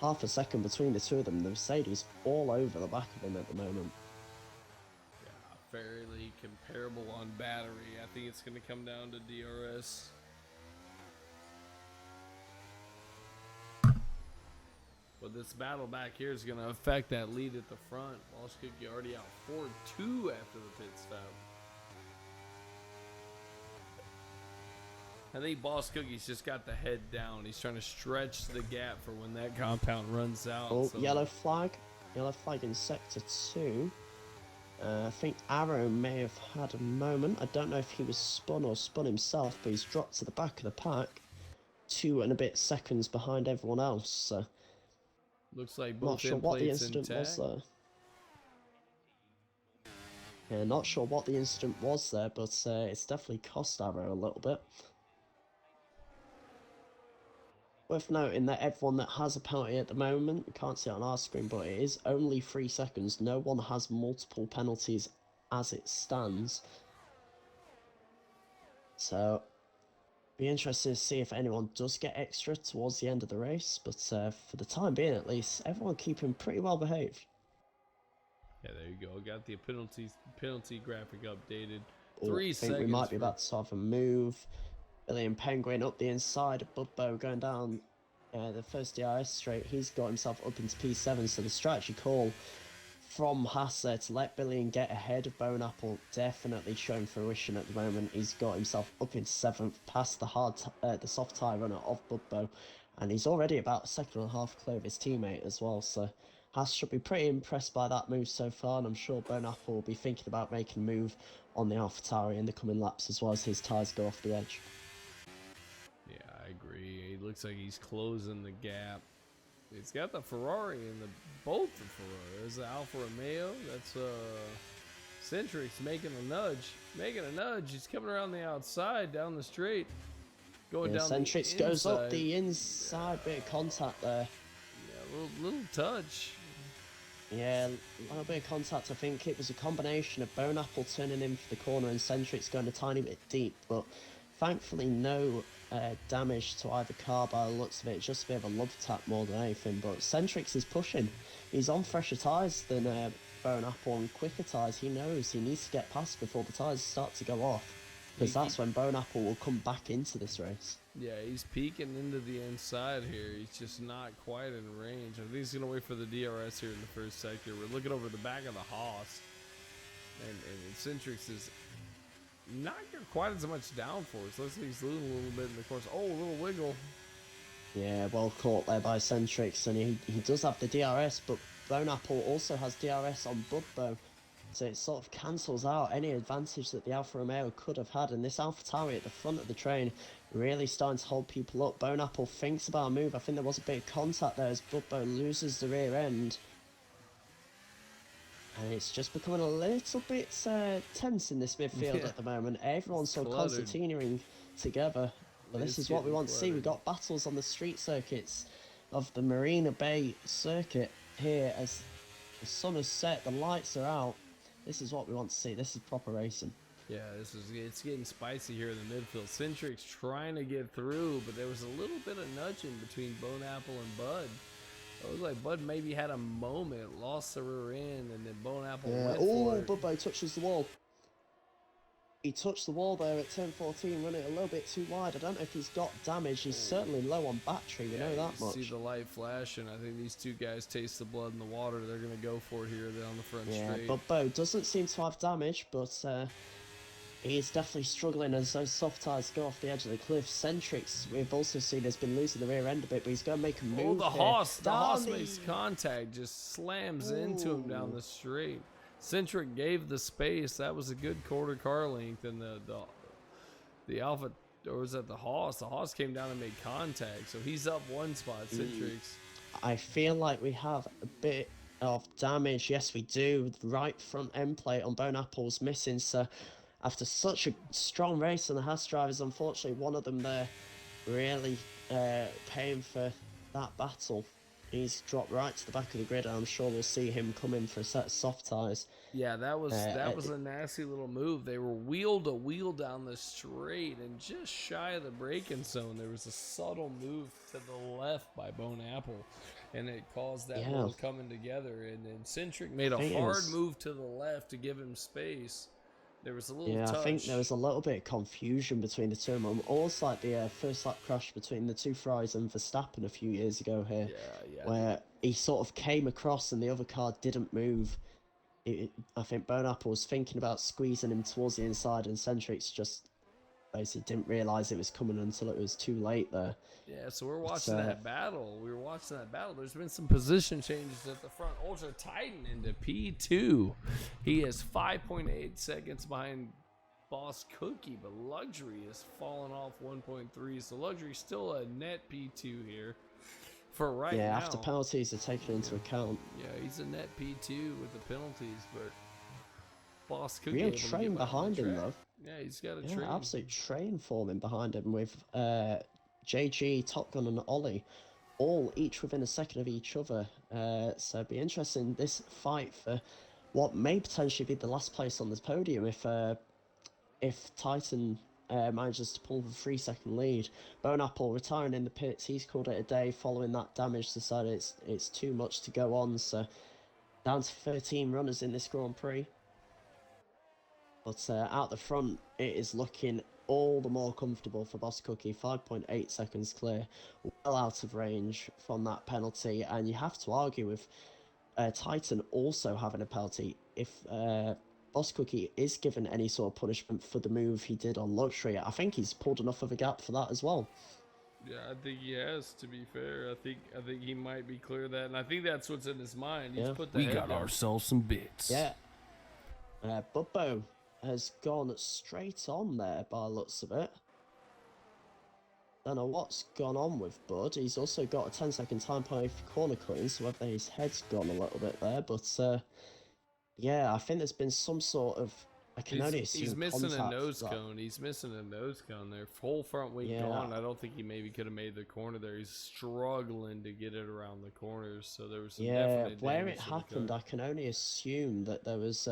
Half a second between the two of them, the Mercedes all over the back of him at the moment. Yeah, fairly comparable on battery. I think it's going to come down to DRS. But this battle back here is going to affect that lead at the front. Boss Cookie already out 4-2 after the pit stop. I think Boss Cookie's just got the head down. He's trying to stretch the gap for when that compound runs out. Oh, so. Yellow flag in sector 2. I think Arrow may have had a moment. I don't know if he was spun or spun himself, but he's dropped to the back of the pack. 2 and a bit seconds behind everyone else. So. Looks like both not sure what the incident was there. Yeah, not sure what the incident was there, but it's definitely cost Arrow a little bit. Worth noting that everyone that has a penalty at the moment, we can't see it on our screen, but it is only 3 seconds. No one has multiple penalties as it stands. So, be interested to see if anyone does get extra towards the end of the race, but for the time being at least, everyone keeping pretty well behaved. Yeah, there you go. Got the penalty graphic updated. Oh, 3 seconds. I think we might be about to have a move. Billy and Penguin up the inside of Budbo going down the first DRS straight, he's got himself up into P7, so the strategy call from Haas there to let Billion get ahead of Bone Apple definitely showing fruition at the moment. He's got himself up in 7th, past the soft tyre runner of Budbo, and he's already about a second and a half clear of his teammate as well, so Haas should be pretty impressed by that move so far, and I'm sure Bone Apple will be thinking about making a move on the AlphaTauri in the coming laps as well as his tyres go off the edge. Yeah, I agree. He looks like he's closing the gap. It's got the Ferrari and both the Ferrari. There's the Alfa Romeo. That's Centrix making a nudge. He's coming around the outside down the straight, going down Centrix the goes up inside. the inside, bit of contact there. Yeah, little touch. Yeah, a little bit of contact. I think it was a combination of Bone Apple turning in for the corner and Centrix going a tiny bit deep, but thankfully no damage to either car by the looks of it. Just a bit of a love tap more than anything, but Centrix is pushing. He's on fresher tyres than Bone Apple and quicker tyres. He knows he needs to get past before the tyres start to go off, because that's when Bone Apple will come back into this race. Yeah, he's peeking into the inside here. He's just not quite in range. I think he's going to wait for the DRS here in the first sector. We're looking over the back of the Haas. And Centrix is not quite as much downforce. Looks like he's losing a little bit in the course. Oh, a little wiggle. Yeah, well caught there by Centrix, and he does have the DRS, but Bone Apple also has DRS on Budbo. So it sort of cancels out any advantage that the Alfa Romeo could have had. And this AlphaTauri at the front of the train really starting to hold people up. Bone Apple thinks about a move. I think there was a bit of contact there as Budbo loses the rear end. And it's just becoming a little bit tense in this midfield at the moment. Everyone's so concertinaing together. But this is what we want to see. We've got battles on the street circuits of the Marina Bay circuit here as the sun has set, the lights are out. This is what we want to see. This is proper racing. Yeah, it's getting spicy here in the midfield. Centrix trying to get through, but there was a little bit of nudging between Bone Apple and Bud. It was like Bud maybe had a moment, lost the rear end, and then Bone Apple went for it. Budbo touches the wall. He touched the wall there at turn 14, running a little bit too wide. I don't know if he's got damage. He's certainly low on battery, we know that much. See the light flashing. I think these two guys taste the blood in the water. They're going to go for it here on the front straight. Yeah, Budbo doesn't seem to have damage, but he is definitely struggling as those soft tyres go off the edge of the cliff. Centrix, we've also seen, has been losing the rear end a bit, but he's going to make a move. The Haas makes contact, just slams into him down the straight. Centric gave the space. That was a good quarter car length, and the Alpha, or was that the Haas? The Haas came down and made contact, so he's up one spot. Centrix. I feel like we have a bit of damage. Yes, we do. The right front end plate on Bone Apple's missing, so after such a strong race, and the Haas drivers, unfortunately, one of them there really paying for that battle. He's dropped right to the back of the grid, and I'm sure we'll see him come in for a set of soft tyres. Yeah, that was a nasty little move. They were wheel to wheel down the straight, and just shy of the braking zone, there was a subtle move to the left by Bone Apple, and it caused that wheel coming together. And then Centric made a hard move to the left to give him space. There was a little touch. I think there was a little bit of confusion between the two of them. Almost like the first lap crash between the two Ferraris and Verstappen a few years ago here. Where he sort of came across and the other car didn't move. I think Bone Apple was thinking about squeezing him towards the inside, and Centrix just basically didn't realise it was coming until it was too late there. Yeah, so we're watching that battle. We were watching that battle. There's been some position changes at the front. Ultra Titan into P2. He is 5.8 seconds behind Boss Cookie, but Luxury has fallen off 1.3. So Luxury still a net P2 here for right now. Yeah, after penalties are taken into account. Yeah, he's a net P2 with the penalties, but Boss Cookie. Real train behind him, though. Yeah, he's got a train. Absolute train forming behind him with JG, Top Gun, and Ollie, all each within a second of each other. So it'd be interesting, this fight for what may potentially be the last place on this podium if Titan manages to pull the 3-second lead. Bone Apple retiring in the pits. He's called it a day following that damage. Decided it's too much to go on. So down to 13 runners in this Grand Prix. But out the front, it is looking all the more comfortable for Boss Cookie. 5.8 seconds clear, well out of range from that penalty. And you have to argue with Titan also having a penalty. If Boss Cookie is given any sort of punishment for the move he did on Luxury, I think he's pulled enough of a gap for that as well. Yeah, I think he has. To be fair, I think he might be clear of that, and I think that's what's in his mind. He's put the We head got down. ourselves some bits. Yeah. Bubbo has gone straight on there by the looks of it. Don't know what's gone on with Bud. He's also got a 10-second time penalty for corner cutting, so whether his head's gone a little bit there. But yeah, I think there's been some sort of. I can only assume He's missing a contact nose that- cone. He's missing a nose cone there. Whole front wing Yeah. gone. I don't think he maybe could have made the corner there. He's struggling to get it around the corners. So there was some Yeah, definite where damage it to the happened, car. I can only assume that there was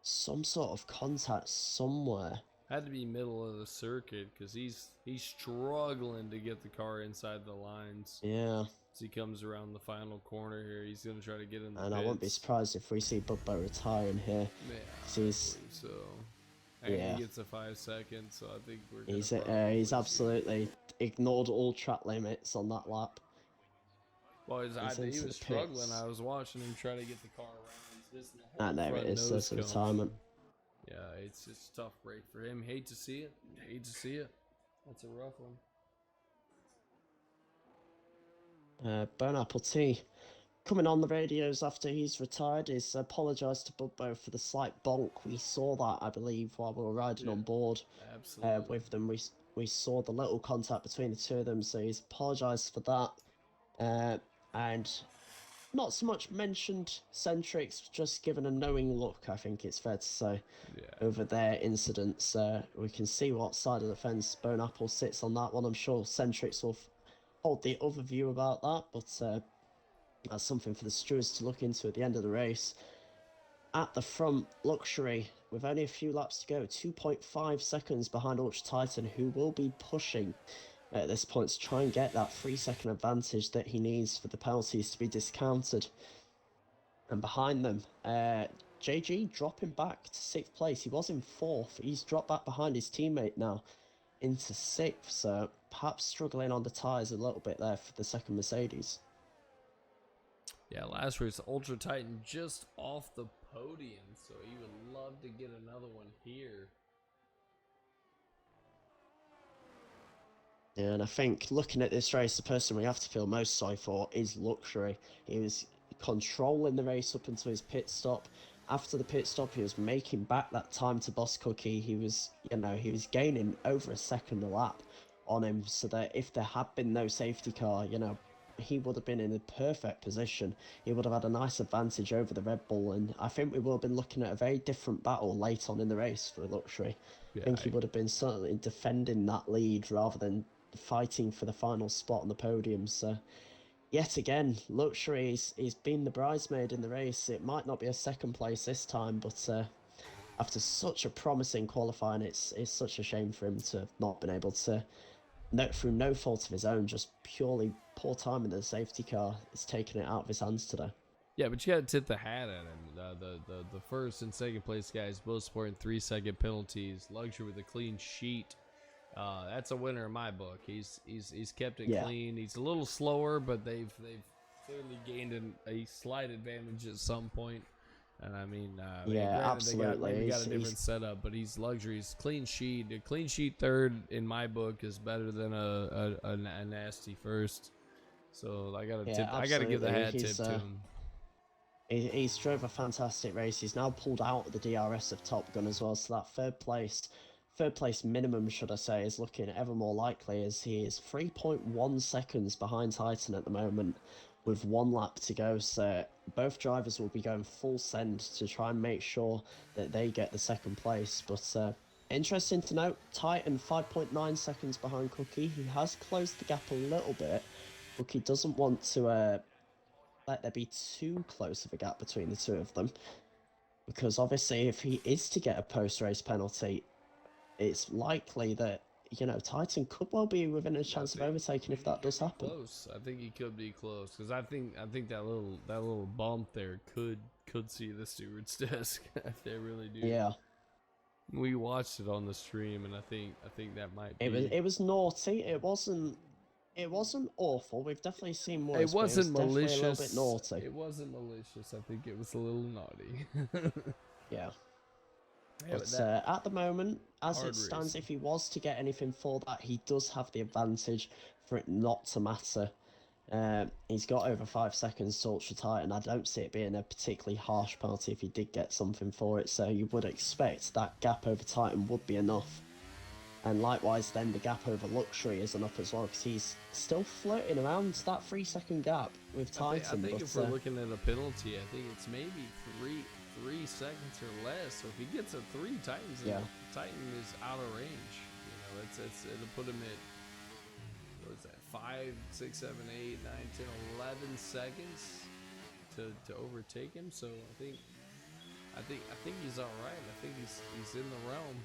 some sort of contact somewhere. Had to be middle of the circuit because he's struggling to get the car inside the lines. Yeah, As he comes around the final corner here, he's gonna try to get in the and I wouldn't be pits. surprised if we see Bubbo retiring here. Yeah, So he's- I believe so. And Yeah. he gets a 5 seconds, so I think we're gonna He's probably see- absolutely ignored all track limits on that lap. Well, He's he into was the struggling. pits. I was watching him try to get the car around. He's missing the whole And there it front is, nose there's a cone. retirement. Yeah, it's just a tough break for him. Hate to see it. Hate to see it. That's a rough one. Bone Apple Tea coming on the radios after he's retired is apologised to Bubbo for the slight bonk. We saw that, I believe, while we were riding on board Absolutely. with them. We saw the little contact between the two of them, so he's apologised for that. And not so much mentioned Centrix, just given a knowing look, I think it's fair to say, Yeah. over their incidents. We can see what side of the fence Bone Apple sits on that one. I'm sure Centrix will hold the other view about that, but that's something for the stewards to look into at the end of the race. At the front, Luxury, with only a few laps to go, 2.5 seconds behind Ultra Titan, who will be pushing at this point to try and get that 3-second advantage that he needs for the penalties to be discounted. And behind them, JG dropping back to 6th place. He was in 4th. He's dropped back behind his teammate now into 6th, so perhaps struggling on the tyres a little bit there for the second Mercedes. Yeah, last race, Ultra Titan just off the podium, so he would love to get another one here. Yeah, and I think looking at this race, the person we have to feel most sorry for is Luxury. He was controlling the race up until his pit stop. After the pit stop, he was making back that time to Boss Cookie. He was, he was gaining over a second a lap on him, so that if there had been no safety car, he would have been in a perfect position. He would have had a nice advantage over the Red Bull, and I think we would have been looking at a very different battle late on in the race for Luxury. Yeah, I think he would have been certainly defending that lead rather than fighting for the final spot on the podium. So yet again, Luxury he's been the bridesmaid in the race. It might not be a second place this time, but after such a promising qualifying, it's such a shame for him to have not been able to, through no fault of his own, just purely poor time in the safety car, it's taken it out of his hands today. Yeah, but you got to tip the hat at him. The first and second place guys both sporting 3-second penalties. Luxury with a clean sheet. That's a winner in my book. He's kept it clean. He's a little slower, but they've clearly gained a slight advantage at some point. And I mean, granted, absolutely. They got a He's- different setup, but he's Luxury's clean sheet. A clean sheet third in my book is better than a nasty first. So I gotta give the absolutely. hat tip He's, to him. He's drove a fantastic race. He's now pulled out of the DRS of Top Gun as well, so that third place minimum, should I say, is looking ever more likely, as he is 3.1 seconds behind Titan at the moment with 1 lap to go. So both drivers will be going full send to try and make sure that they get the second place. But interesting to note, Titan 5.9 seconds behind Cookie. He has closed the gap a little bit. Cookie doesn't want to let there be too close of a gap between the two of them, because obviously if he is to get a post-race penalty, it's likely that Titan could well be within a chance of overtaking if that does happen. Close. I think he could be close because I think that little bump there could see the steward's desk if they really do. Yeah, We watched it on the stream, and I think that might be. It was naughty. It wasn't awful. We've definitely seen worse. It wasn't but it was definitely malicious. a little bit naughty. It wasn't malicious. I think it was a little naughty. Yeah. Yeah, But at the moment, as hard it stands, racing. if he was to get anything for that, he does have the advantage for it not to matter. He's got over 5 seconds to Ultra Titan. I don't see it being a particularly harsh penalty if he did get something for it, so you would expect that gap over Titan would be enough. And likewise, then the gap over Luxury is enough as well, because he's still floating around that 3-second gap with Titan. I think but, if we're looking at a penalty, I think it's maybe three seconds or less. So if he gets a 3, Titan is out of range. You know, it'll put him at, what is that, 5, 6, 7, 8, 9, 10, 11 seconds to overtake him. So I think he's all right. I think he's in the realm.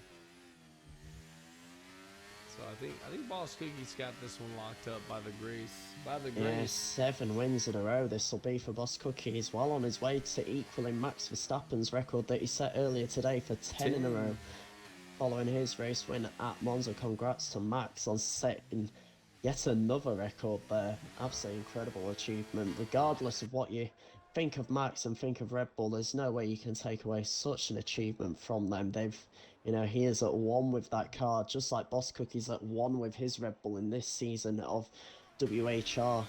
So I think Boss Cookie's got this one locked up by the grace. Yeah, 7 wins in a row. This will be for Boss Cookie. He's well on his way to equaling Max Verstappen's record that he set earlier today for 10 in a row. Following his race win at Monza, congrats to Max on setting yet another record there. Absolutely incredible achievement. Regardless of what you think of Max and think of Red Bull, there's no way you can take away such an achievement from them. He is at 1 with that car, just like Boss Cookie's at 1 with his Red Bull in this season of WHR.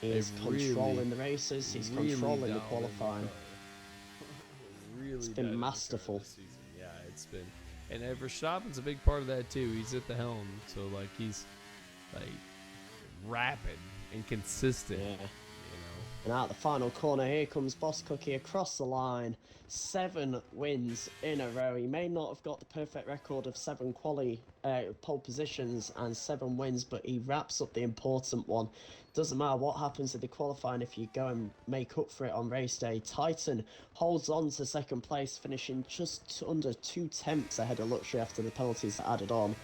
He is controlling the races, he's controlling the qualifying. It's been masterful. Yeah, it's been. And Verstappen's a big part of that too. He's at the helm, so he's rapid and consistent. Yeah. And out the final corner, here comes Boss Cookie across the line. 7 wins in a row. He may not have got the perfect record of 7 pole positions and 7 wins, but he wraps up the important one. Doesn't matter what happens in the qualifying if you go and make up for it on race day. Titan holds on to second place, finishing just under 2 tenths ahead of Luxury after the penalties added on.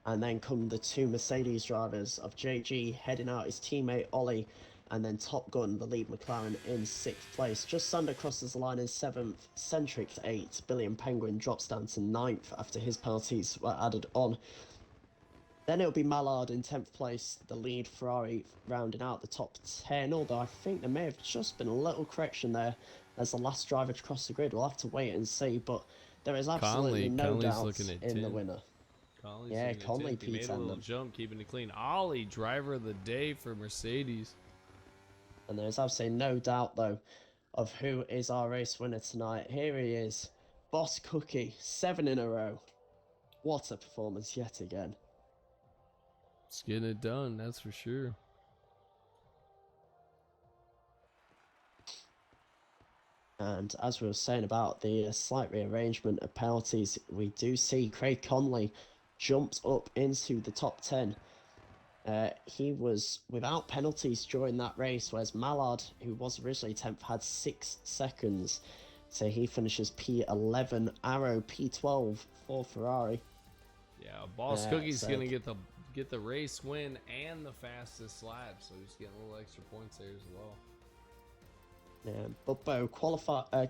And then come the 2 Mercedes drivers of JG heading out his teammate Ollie, and then Top Gun, the lead McLaren, in 6th place. Just Sander crosses the line in 7th, Centrix 8th, Billion Penguin drops down to 9th after his penalties were added on. Then it'll be Mallard in 10th place, the lead Ferrari rounding out the top 10, although I think there may have just been a little correction there as the last driver to cross the grid. We'll have to wait and see, but there is absolutely no doubt in the winner. Conley P10. He made a little jump, keeping it clean. Ollie, driver of the day for Mercedes. And there's absolutely no doubt, though, of who is our race winner tonight. Here he is, Boss Cookie, 7 in a row. What a performance yet again. It's getting it done, that's for sure. And as we were saying about the slight rearrangement of penalties, we do see Craig Conley jumped up into the top 10. He was without penalties during that race, whereas Mallard, who was originally 10th, had 6 seconds. So he finishes P11, Arrow P12 for Ferrari. Yeah, Boss Cookie's going to get the race win and the fastest lap, so he's getting a little extra points there as well. Yeah, Bubbo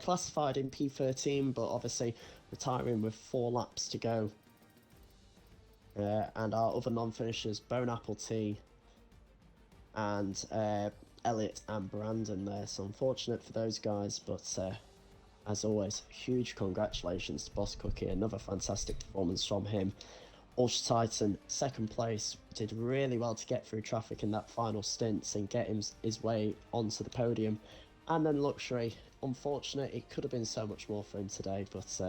classified in P13, but obviously retiring with 4 laps to go. And our other non-finishers, Bone Apple Tea and Elliot and Brandon there. So unfortunate for those guys, but as always, huge congratulations to Boss Cookie. Another fantastic performance from him. Ultra Titan, 2nd place, did really well to get through traffic in that final stint and get his way onto the podium. And then Luxury, unfortunate, it could have been so much more for him today, but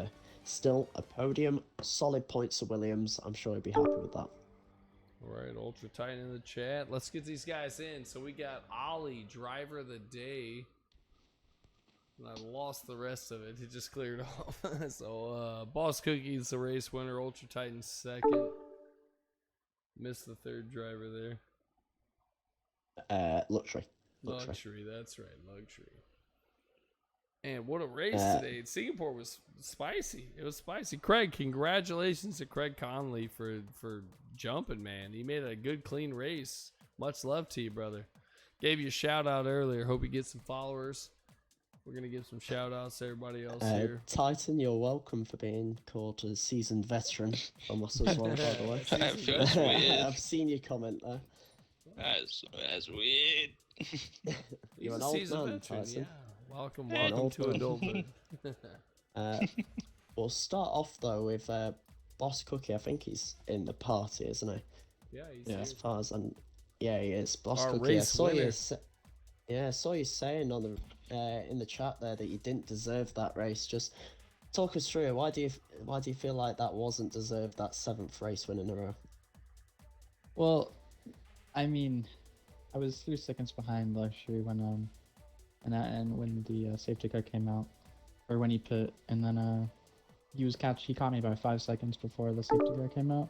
still a podium, solid points to Williams. I'm sure he'd be happy with that. All right, Ultra Titan in the chat. Let's get these guys in. So we got Ollie, driver of the day. And I lost the rest of it. It just cleared off. So Boss Cookie's the race winner. Ultra Titan 2nd. Missed the 3rd driver there. Luxury, that's right. Luxury. And what a race today. Singapore was spicy. It was spicy. Craig, congratulations to Craig Conley for jumping, man. He made a good, clean race. Much love to you, brother. Gave you a shout out earlier. Hope you get some followers. We're gonna give some shout outs to everybody else here. Titan, you're welcome for being called a seasoned veteran from us as well, by the way. That feels weird. I've seen your comment there. That's weird. You're He's an a old seasoned man, veteran, Tyson. yeah. Welcome, An welcome old to man. adulthood. We'll start off though with Boss Cookie. I think he's in the party, isn't he? Yeah, he's Yeah, here. as far as I'm. Yeah, he is. Boss Our Cookie. I race saw you. winner. I saw you saying on the in the chat there that you didn't deserve that race. Just talk us through it. Why do you feel like that wasn't deserved? That 7th race win in a row. Well, I mean, I was 3 seconds behind Luxury when and when the safety car came out, or when he pit, and then he caught me by 5 seconds before the safety car came out.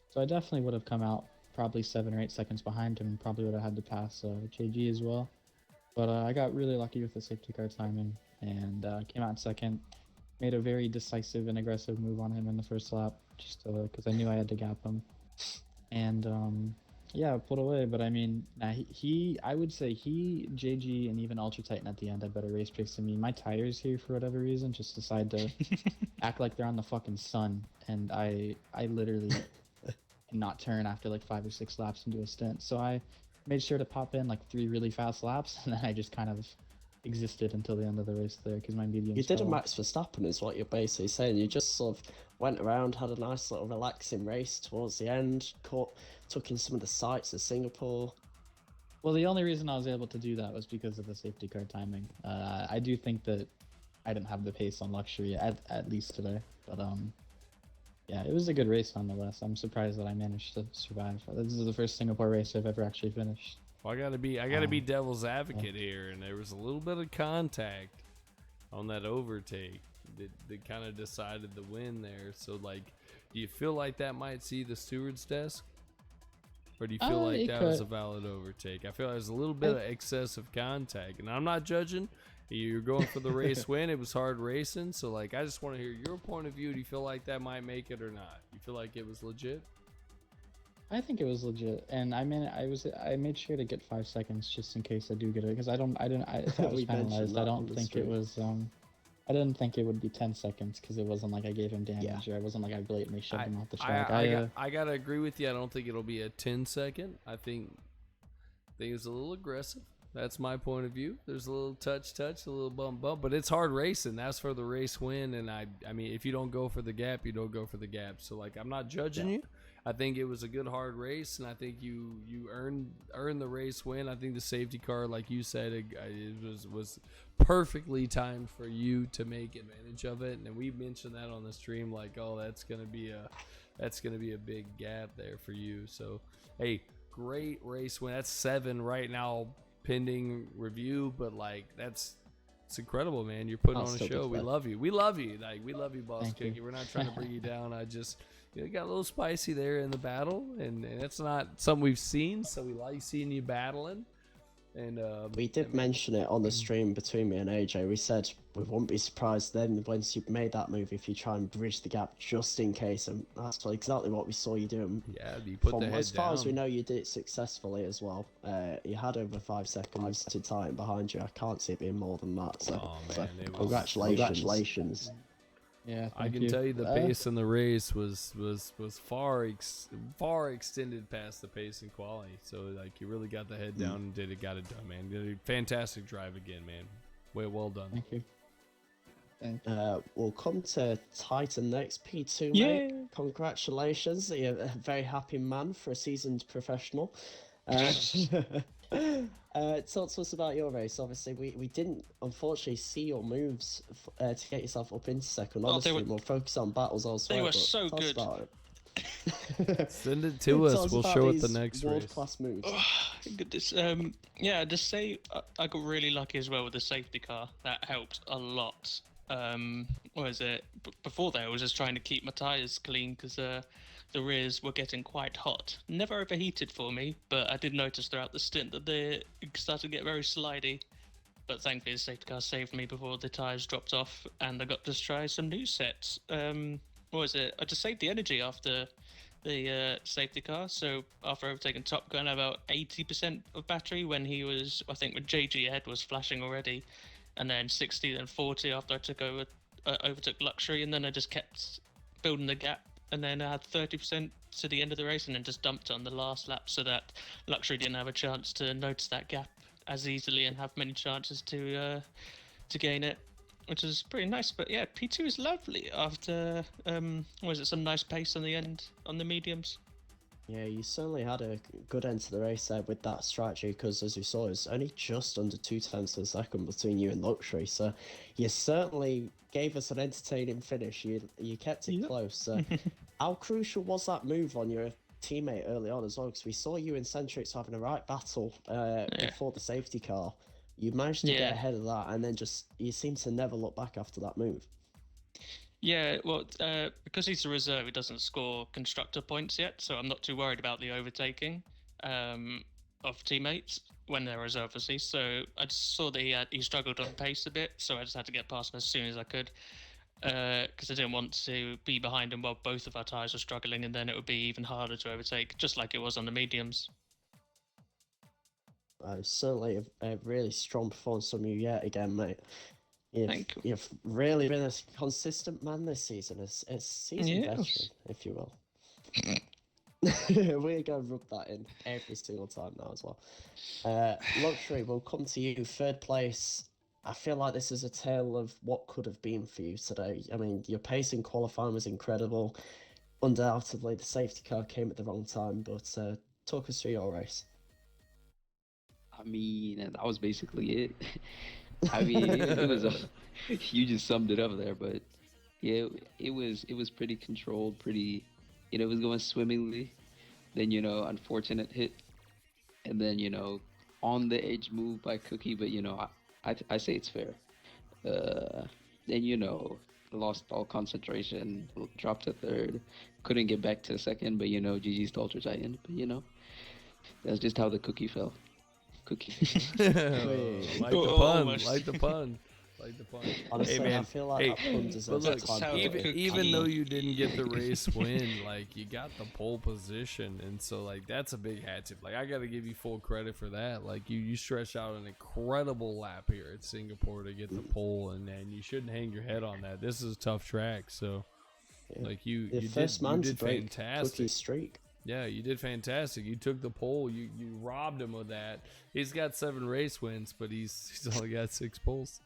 So I definitely would have come out probably 7 or 8 seconds behind him, and probably would have had to pass JG as well. But I got really lucky with the safety car timing, and came out in second. Made a very decisive and aggressive move on him in the first lap, just because I knew I had to gap him. And yeah, I pulled away. But I mean, I would say JG, and even Ultra Titan at the end had better race pace than me. My tires here, for whatever reason, just decide to act like they're on the fucking sun, and I literally not turn after like 5 or 6 laps into a stint. So I made sure to pop in like 3 really fast laps, and then I just kind of existed until the end of the race there because my medium. You did a Max Verstappen, is what you're basically saying. You just sort of went around, had a nice little relaxing race towards the end, took in some of the sights of Singapore. Well, the only reason I was able to do that was because of the safety car timing. I do think that I didn't have the pace on Luxury at least today, but yeah, it was a good race nonetheless. I'm surprised that I managed to survive. This is the first Singapore race I've ever actually finished. Well, I gotta be devil's advocate here, and there was a little bit of contact on that overtake that kind of decided the win there. So, like, do you feel like that might see the steward's desk, or do you feel like that was a valid overtake? I feel like there's a little bit of excessive contact, and I'm not judging. You're going for the race win. It was hard racing, so like I just want to hear your point of view. Do you feel like that might make it or not? You feel like it was legit? I think it was legit, and I made sure to get 5 seconds just in case I do get it, because if it was penalized, I don't think it was. I didn't think it would be 10 seconds because it wasn't like I gave him damage, or it wasn't like I blatantly shoved him off the track. I gotta agree with you. I don't think it'll be a 10-second. I think it was a little aggressive. That's my point of view. There's a little touch, a little bump, but it's hard racing. That's for the race win, and I mean, if you don't go for the gap, you don't go for the gap. So like, I'm not judging you. I think it was a good hard race, and I think you earned the race win. I think the safety car, like you said, it was perfectly timed for you to make advantage of it. And we mentioned that on the stream, like, oh, that's gonna be a big gap there for you. So hey, great race win. That's 7 right now, pending review, but like it's incredible, man. You're putting on a show. We love you. Like, we love you, Boss Cookie. We're not trying to bring you down. I just, you got a little spicy there in the battle, and it's not something we've seen, so we like seeing you battling. And we did mention it on the stream between me and AJ. We said we wouldn't be surprised then once you made that move if you try and bridge the gap just in case, and that's exactly what we saw you doing. Yeah, you put the head as far down. as we know, you did it successfully as well. You had over 5 seconds to tie it behind you. I can't see it being more than that. So, congratulations. Yeah, I can tell you the pace in the race was far extended past the pace in quality. So like, you really got the head down and got it done, man. You did a fantastic drive again, man. Well done. Thank you. We'll come to Titan next. P2, mate. Congratulations. You're a very happy man for a seasoned professional. Talk to us about your race. Obviously, we didn't unfortunately see your moves to get yourself up into second. Obviously, we'll focus on battles elsewhere. They were so good. Send it to us. We'll show it the next race. World-class moves. Oh, goodness. Yeah, just say I got really lucky as well with the safety car. That helped a lot. What was it? Before that, I was just trying to keep my tires clean because the rears were getting quite hot. Never overheated for me, but I did notice throughout the stint that they started to get very slidey. But thankfully, the safety car saved me before the tires dropped off, and I got to try some new sets. What was it? I just saved the energy after the safety car. So after overtaking Top Gun, about 80% of battery when he was, I think, when JG ahead was flashing already. and then 60, then 40 after I overtook Luxury, and then I just kept building the gap, and then I had 30% to the end of the race, and then just dumped it on the last lap so that Luxury didn't have a chance to notice that gap as easily and have many chances to gain it, which was pretty nice. But yeah, P2 is lovely after was it some nice pace on the end on the mediums. Yeah, you certainly had a good end to the race there with that strategy because, as you saw, it's only just under 2 tenths of a second between you and Luxury. So you certainly gave us an entertaining finish. You kept it close. How crucial was that move on your teammate early on as well? Because we saw you and Centrix having a right battle before the safety car. You managed to get ahead of that, and then you seem to never look back after that move. Yeah, well, because he's a reserve, he doesn't score constructor points yet, so I'm not too worried about the overtaking of teammates when they're reserve, obviously. So I just saw that he struggled on pace a bit, so I just had to get past him as soon as I could, because I didn't want to be behind him while both of our tyres were struggling, and then it would be even harder to overtake, just like it was on the mediums. Certainly a really strong performance from you yet again, mate. Thank you. You've really been a consistent man this season, a seasoned veteran, if you will. We're going to rub that in every single time now as well. Luxury, we'll come to you. Third place. I feel like this is a tale of what could have been for you today. I mean, your pace in qualifying was incredible. Undoubtedly, the safety car came at the wrong time, but talk us through your race. I mean, that was basically it. I mean, it was you just summed it up there, but yeah, it was pretty controlled, pretty, it was going swimmingly. Then, unfortunate hit, and then, on the edge move by Cookie, but, I say it's fair. Then, lost all concentration, dropped to third, couldn't get back to second, but, GG's to Ultra Titan, but, that's just how the Cookie fell. Cookie. Like the pun. Like the pun. Like the pun. Honestly, hey, man. I feel like that pun deserves a time. Even though you didn't get the race win, like you got the pole position, and so like that's a big hat tip. Like I got to give you full credit for that. Like you stretched out an incredible lap here at Singapore to get the pole, and you shouldn't hang your head on that. This is a tough track, so like you did fantastic. Cookie's streak. Yeah, you did fantastic. You took the pole. You robbed him of that. He's got 7 race wins, but he's only got 6 poles.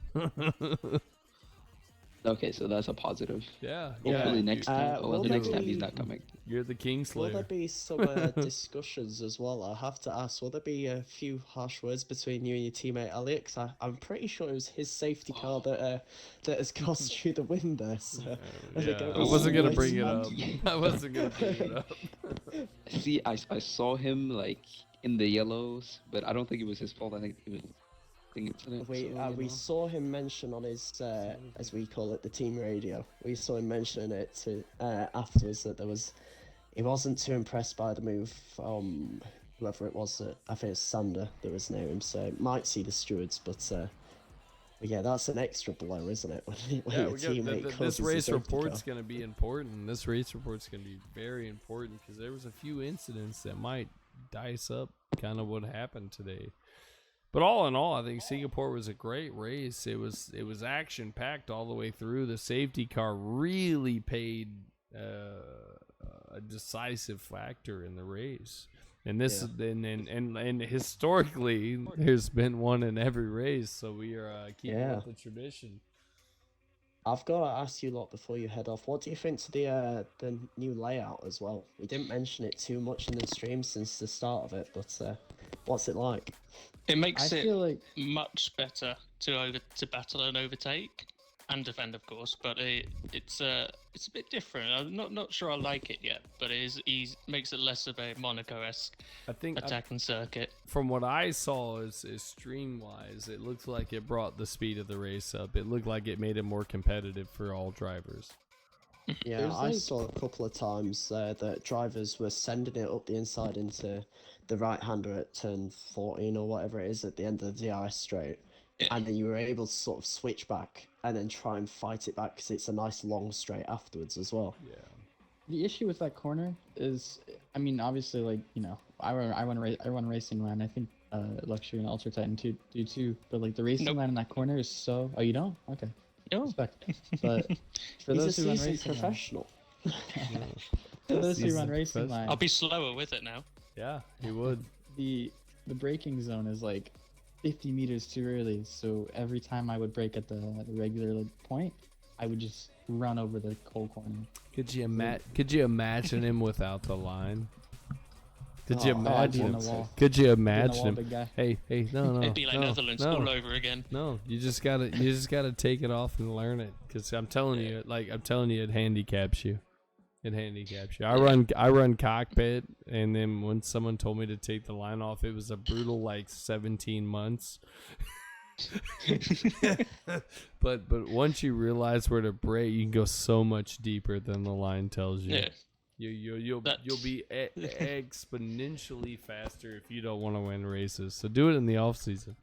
Okay, so that's a positive. Yeah. Hopefully next time. The next time he's not coming. You're the Kingslayer. Will there be some discussions as well? I have to ask. Will there be a few harsh words between you and your teammate Elliot? 'Cause I'm pretty sure it was his safety car that has cost you the win there. So I wasn't gonna bring it up. I wasn't gonna bring it up. See, I saw him like in the yellows, but I don't think it was his fault. I think it was. We saw him mention on his, as we call it, the team radio. We saw him mentioning it to afterwards that he wasn't too impressed by the move from whoever it was. I think it's Sander that was near him. So might see the stewards, but yeah, that's an extra blow, isn't it? When your teammate this race report's going to be important. This race report's going to be very important because there was a few incidents that might dice up kind of what happened today. But all in all, I think Singapore was a great race. It was action packed all the way through. The safety car really paid a decisive factor in the race. And this and historically, there's been one in every race. So we are keeping up the tradition. I've got to ask you lot before you head off. What do you think to the new layout as well? We didn't mention it too much in the stream since the start of it, but what's it like? It makes it much better to battle and overtake and defend, of course. But it's a bit different. I'm not sure I like it yet, but it is easy. Makes it less of a Monaco-esque attacking circuit. From what I saw, is stream wise, it looks like it brought the speed of the race up. It looked like it made it more competitive for all drivers. Yeah, I saw a couple of times that drivers were sending it up the inside into the right-hander at turn 14 or whatever it is at the end of the DRS straight. And then you were able to sort of switch back and then try and fight it back because it's a nice long straight afterwards as well. Yeah. The issue with that corner is, I mean, obviously, like, I run Racing Run. I think Luxury and Ultra Titan do too. But like the racing Nope. line in that corner is so. Oh, you don't? Okay, No. respect. But for He's a those who run seasoned racing line, professional. for those who Seasoned run racing professional. line, I'll be slower with it now. Yeah, he would. the braking zone is like 50 meters too early. So every time I would brake at the regular like, point, I would just run over the cold corner. Could you imagine him without the line? Could you Oh, Oh, I'd be imagine in him? the wall. Could you Be in the imagine wall, him? big guy. Hey, no, It'd be like no, Netherlands no. all over again. No, you just gotta take it off and learn it. Cause I'm telling you, it handicaps you. It handicaps you. I run cockpit, and then when someone told me to take the line off, it was a brutal like 17 months. but once you realize where to brake, you can go so much deeper than the line tells you. Yeah. You'll That's- be exponentially faster if you don't want to win races. So do it in the off season.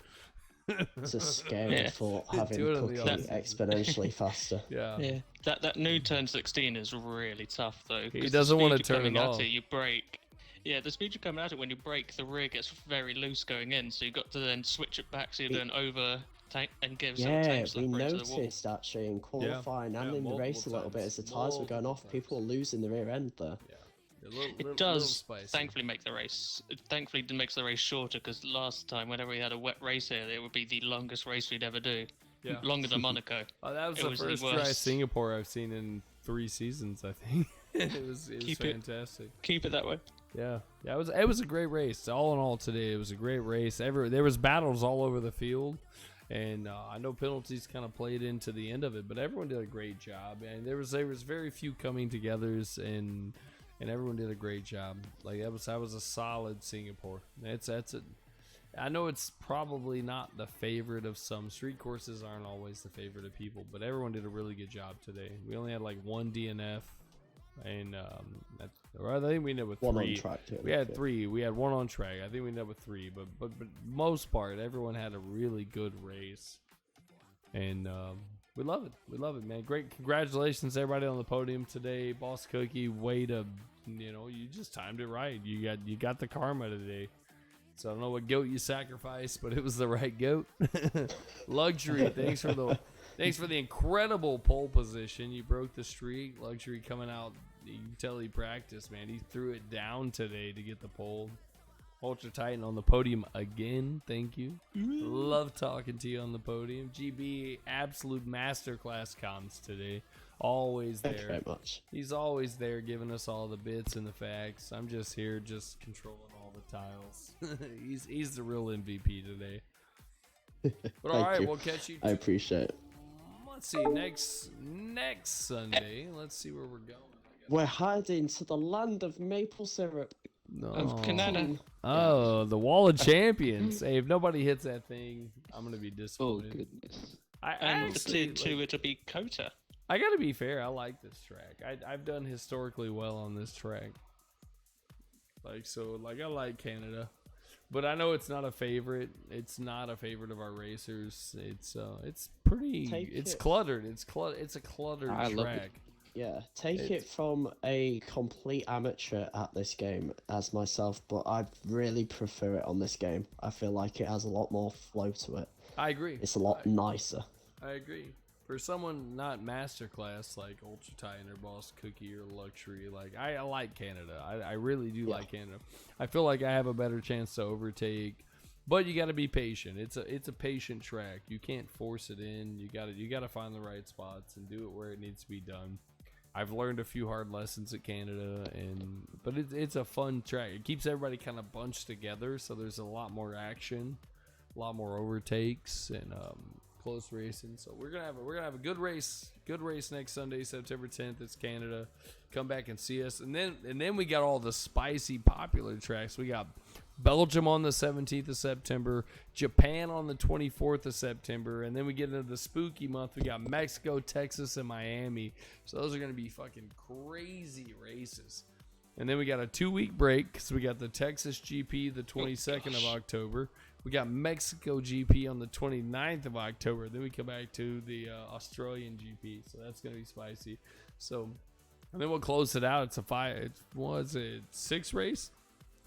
It's a scary Yeah. thought, Do having it on the Cookie opposite. exponentially faster. Yeah. Yeah, that new turn 16 is really tough though. He 'cause doesn't the wanna speed you're turn it coming off. At it, you brake. Yeah, the speed you're coming at it when you brake, the rear gets very loose going in, so you got to then switch it back so you're going over tank and give some Yeah, tank we slip right to the wall. noticed actually in qualifying and Yeah, in the race a multiple little bit as the times. tyres were going off, Multiple people were losing the rear end there. It does thankfully make the race. It thankfully makes the race shorter because last time, whenever we had a wet race here, it would be the longest race we'd ever do. Yeah. Longer than Monaco. Oh, that was It the was the first dry worst. Singapore I've seen in 3 seasons, I think. it was Keep it- fantastic. Keep it that way. Yeah, it was a great race. All in all, today it was a great race. There was battles all over the field, and I know penalties kind of played into the end of it, but everyone did a great job. And there was very few coming togethers, and everyone did a great job. Like that was a solid Singapore. That's it. I know it's probably not the favorite of some. Street courses aren't always the favorite of people, but everyone did a really good job today. We only had like one DNF, and or I think we ended up with One three. on track. Yeah, We had 3. We had 1 on track. I think we ended up with 3, but most part, everyone had a really good race, and we love it. We love it, man. Great, congratulations to everybody on the podium today. Boss Cookie, way to, you just timed it right. You got the karma today. So I don't know what goat you sacrificed, but it was the right goat. Luxury, thanks for the incredible pole position. You broke the streak. Luxury coming out. You can tell he practiced, man. He threw it down today to get the pole. Ultra Titan on the podium again. Thank you. Love talking to you on the podium. GB, absolute masterclass comms today. Always Thank you there. very much. He's always there giving us all the bits and the facts. I'm just here just controlling all the tiles. he's the real MVP today. But all Thank right, you. we'll catch you. I appreciate it. Let's see next Sunday. Let's see where we're going. We're heading to the land of maple syrup. No. Of Canada. Oh, the Wall of Champions. Hey, if nobody hits that thing, I'm gonna be Oh disappointed. goodness. I And for actually, tier 2, it'll be Kota. I gotta be fair. I like this track. I've done historically well on this track. I like Canada, but I know it's not a favorite. It's not a favorite of our racers. It's pretty. It's cluttered. It's a cluttered I love it. track. Yeah, take it from a complete amateur at this game as myself, but I really prefer it on this game. I feel like it has a lot more flow to it. I agree. It's a lot nicer. I agree. For someone not masterclass like Ultra Titan or Boss Cookie or Luxury, like I like Canada. I really do like Canada. I feel like I have a better chance to overtake, but you got to be patient. It's a patient track. You can't force it in. You got to find the right spots and do it where it needs to be done. I've learned a few hard lessons at Canada, but it's a fun track. It keeps everybody kind of bunched together, so there's a lot more action, a lot more overtakes, and close racing. So we're gonna have a good race next Sunday, September 10th. It's Canada. Come back and see us, and then we got all the spicy popular tracks. We got Belgium on the 17th of September, Japan on the 24th of September, and then we get into the spooky month. We got Mexico, Texas, and Miami. So those are going to be fucking crazy races. And then we got a 2-week break because we got the Texas GP the 22nd of October. We got Mexico GP on the 29th of October. Then we come back to the Australian GP. So that's going to be spicy. So, and then we'll close it out. It's a 6 race?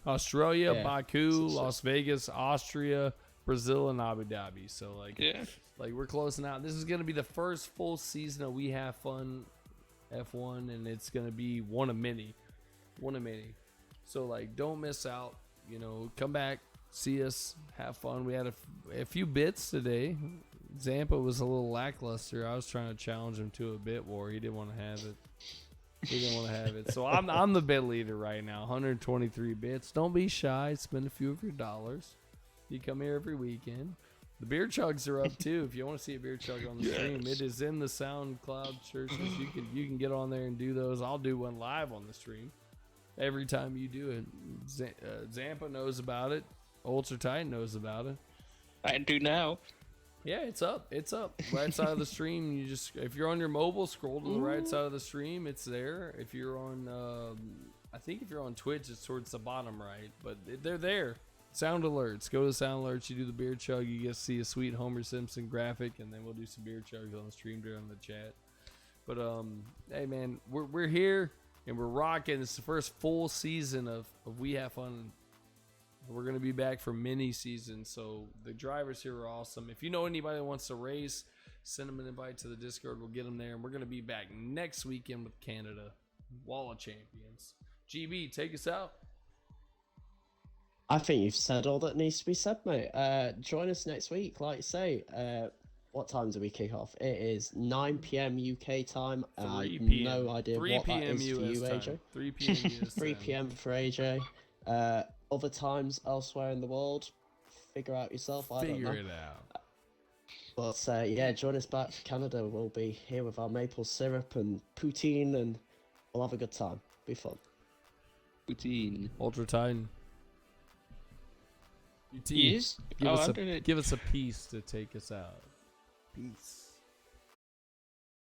Australia, Yeah. Baku, So- Las Vegas, Austria, Brazil, and Abu Dhabi. So like, Yeah. like we're closing out. This is gonna be the first full season of We Have Fun F1, and it's gonna be one of many. So like, don't miss out. You know, come back, see us, have fun. We had a few bits today. Zampa was a little lackluster. I was trying to challenge him to a bit war. He didn't want to have it. So I'm the bit leader right now. 123 bits. Don't be shy. Spend a few of your dollars. You come here every weekend. The beer chugs are up too. If you want to see a beer chug on the stream, it is in the SoundCloud churches. You can get on there and do those. I'll do one live on the stream every time you do it. Zampa knows about it. Ultra Titan knows about it. I do now. Yeah, it's up. Right side of the stream. If you're on your mobile, scroll to the right side of the stream. It's there. If you're on, I think if you're on Twitch, it's towards the bottom right. But they're there. Sound alerts. Go to sound alerts. You do the beer chug. You get to see a sweet Homer Simpson graphic, and then we'll do some beer chugs on the stream during the chat. But hey man, we're here and we're rocking. It's the first full season of We Have Fun. We're going to be back for many seasons, so the drivers here are awesome. If you know anybody that wants to race, send them an invite to the Discord. We'll get them there, and we're going to be back next weekend with Canada. Wall of Champions. GB, take us out. I think you've said all that needs to be said, mate. Join us next week, like you say. What time do we kick off? It is 9 p.m. UK time. 3 I p.m. no idea 3 what that p.m. is for you, US time. AJ. 3 p.m. US 3 time. p.m. for AJ. Other times elsewhere in the world, figure out yourself. I don't know. Figure it out. But yeah, join us back for Canada. We'll be here with our maple syrup and poutine, and we'll have a good time. Be fun. Poutine. Ultra Titan. UT, Yes. give Oh, us I'm doing it. give us a piece to take us out. Peace.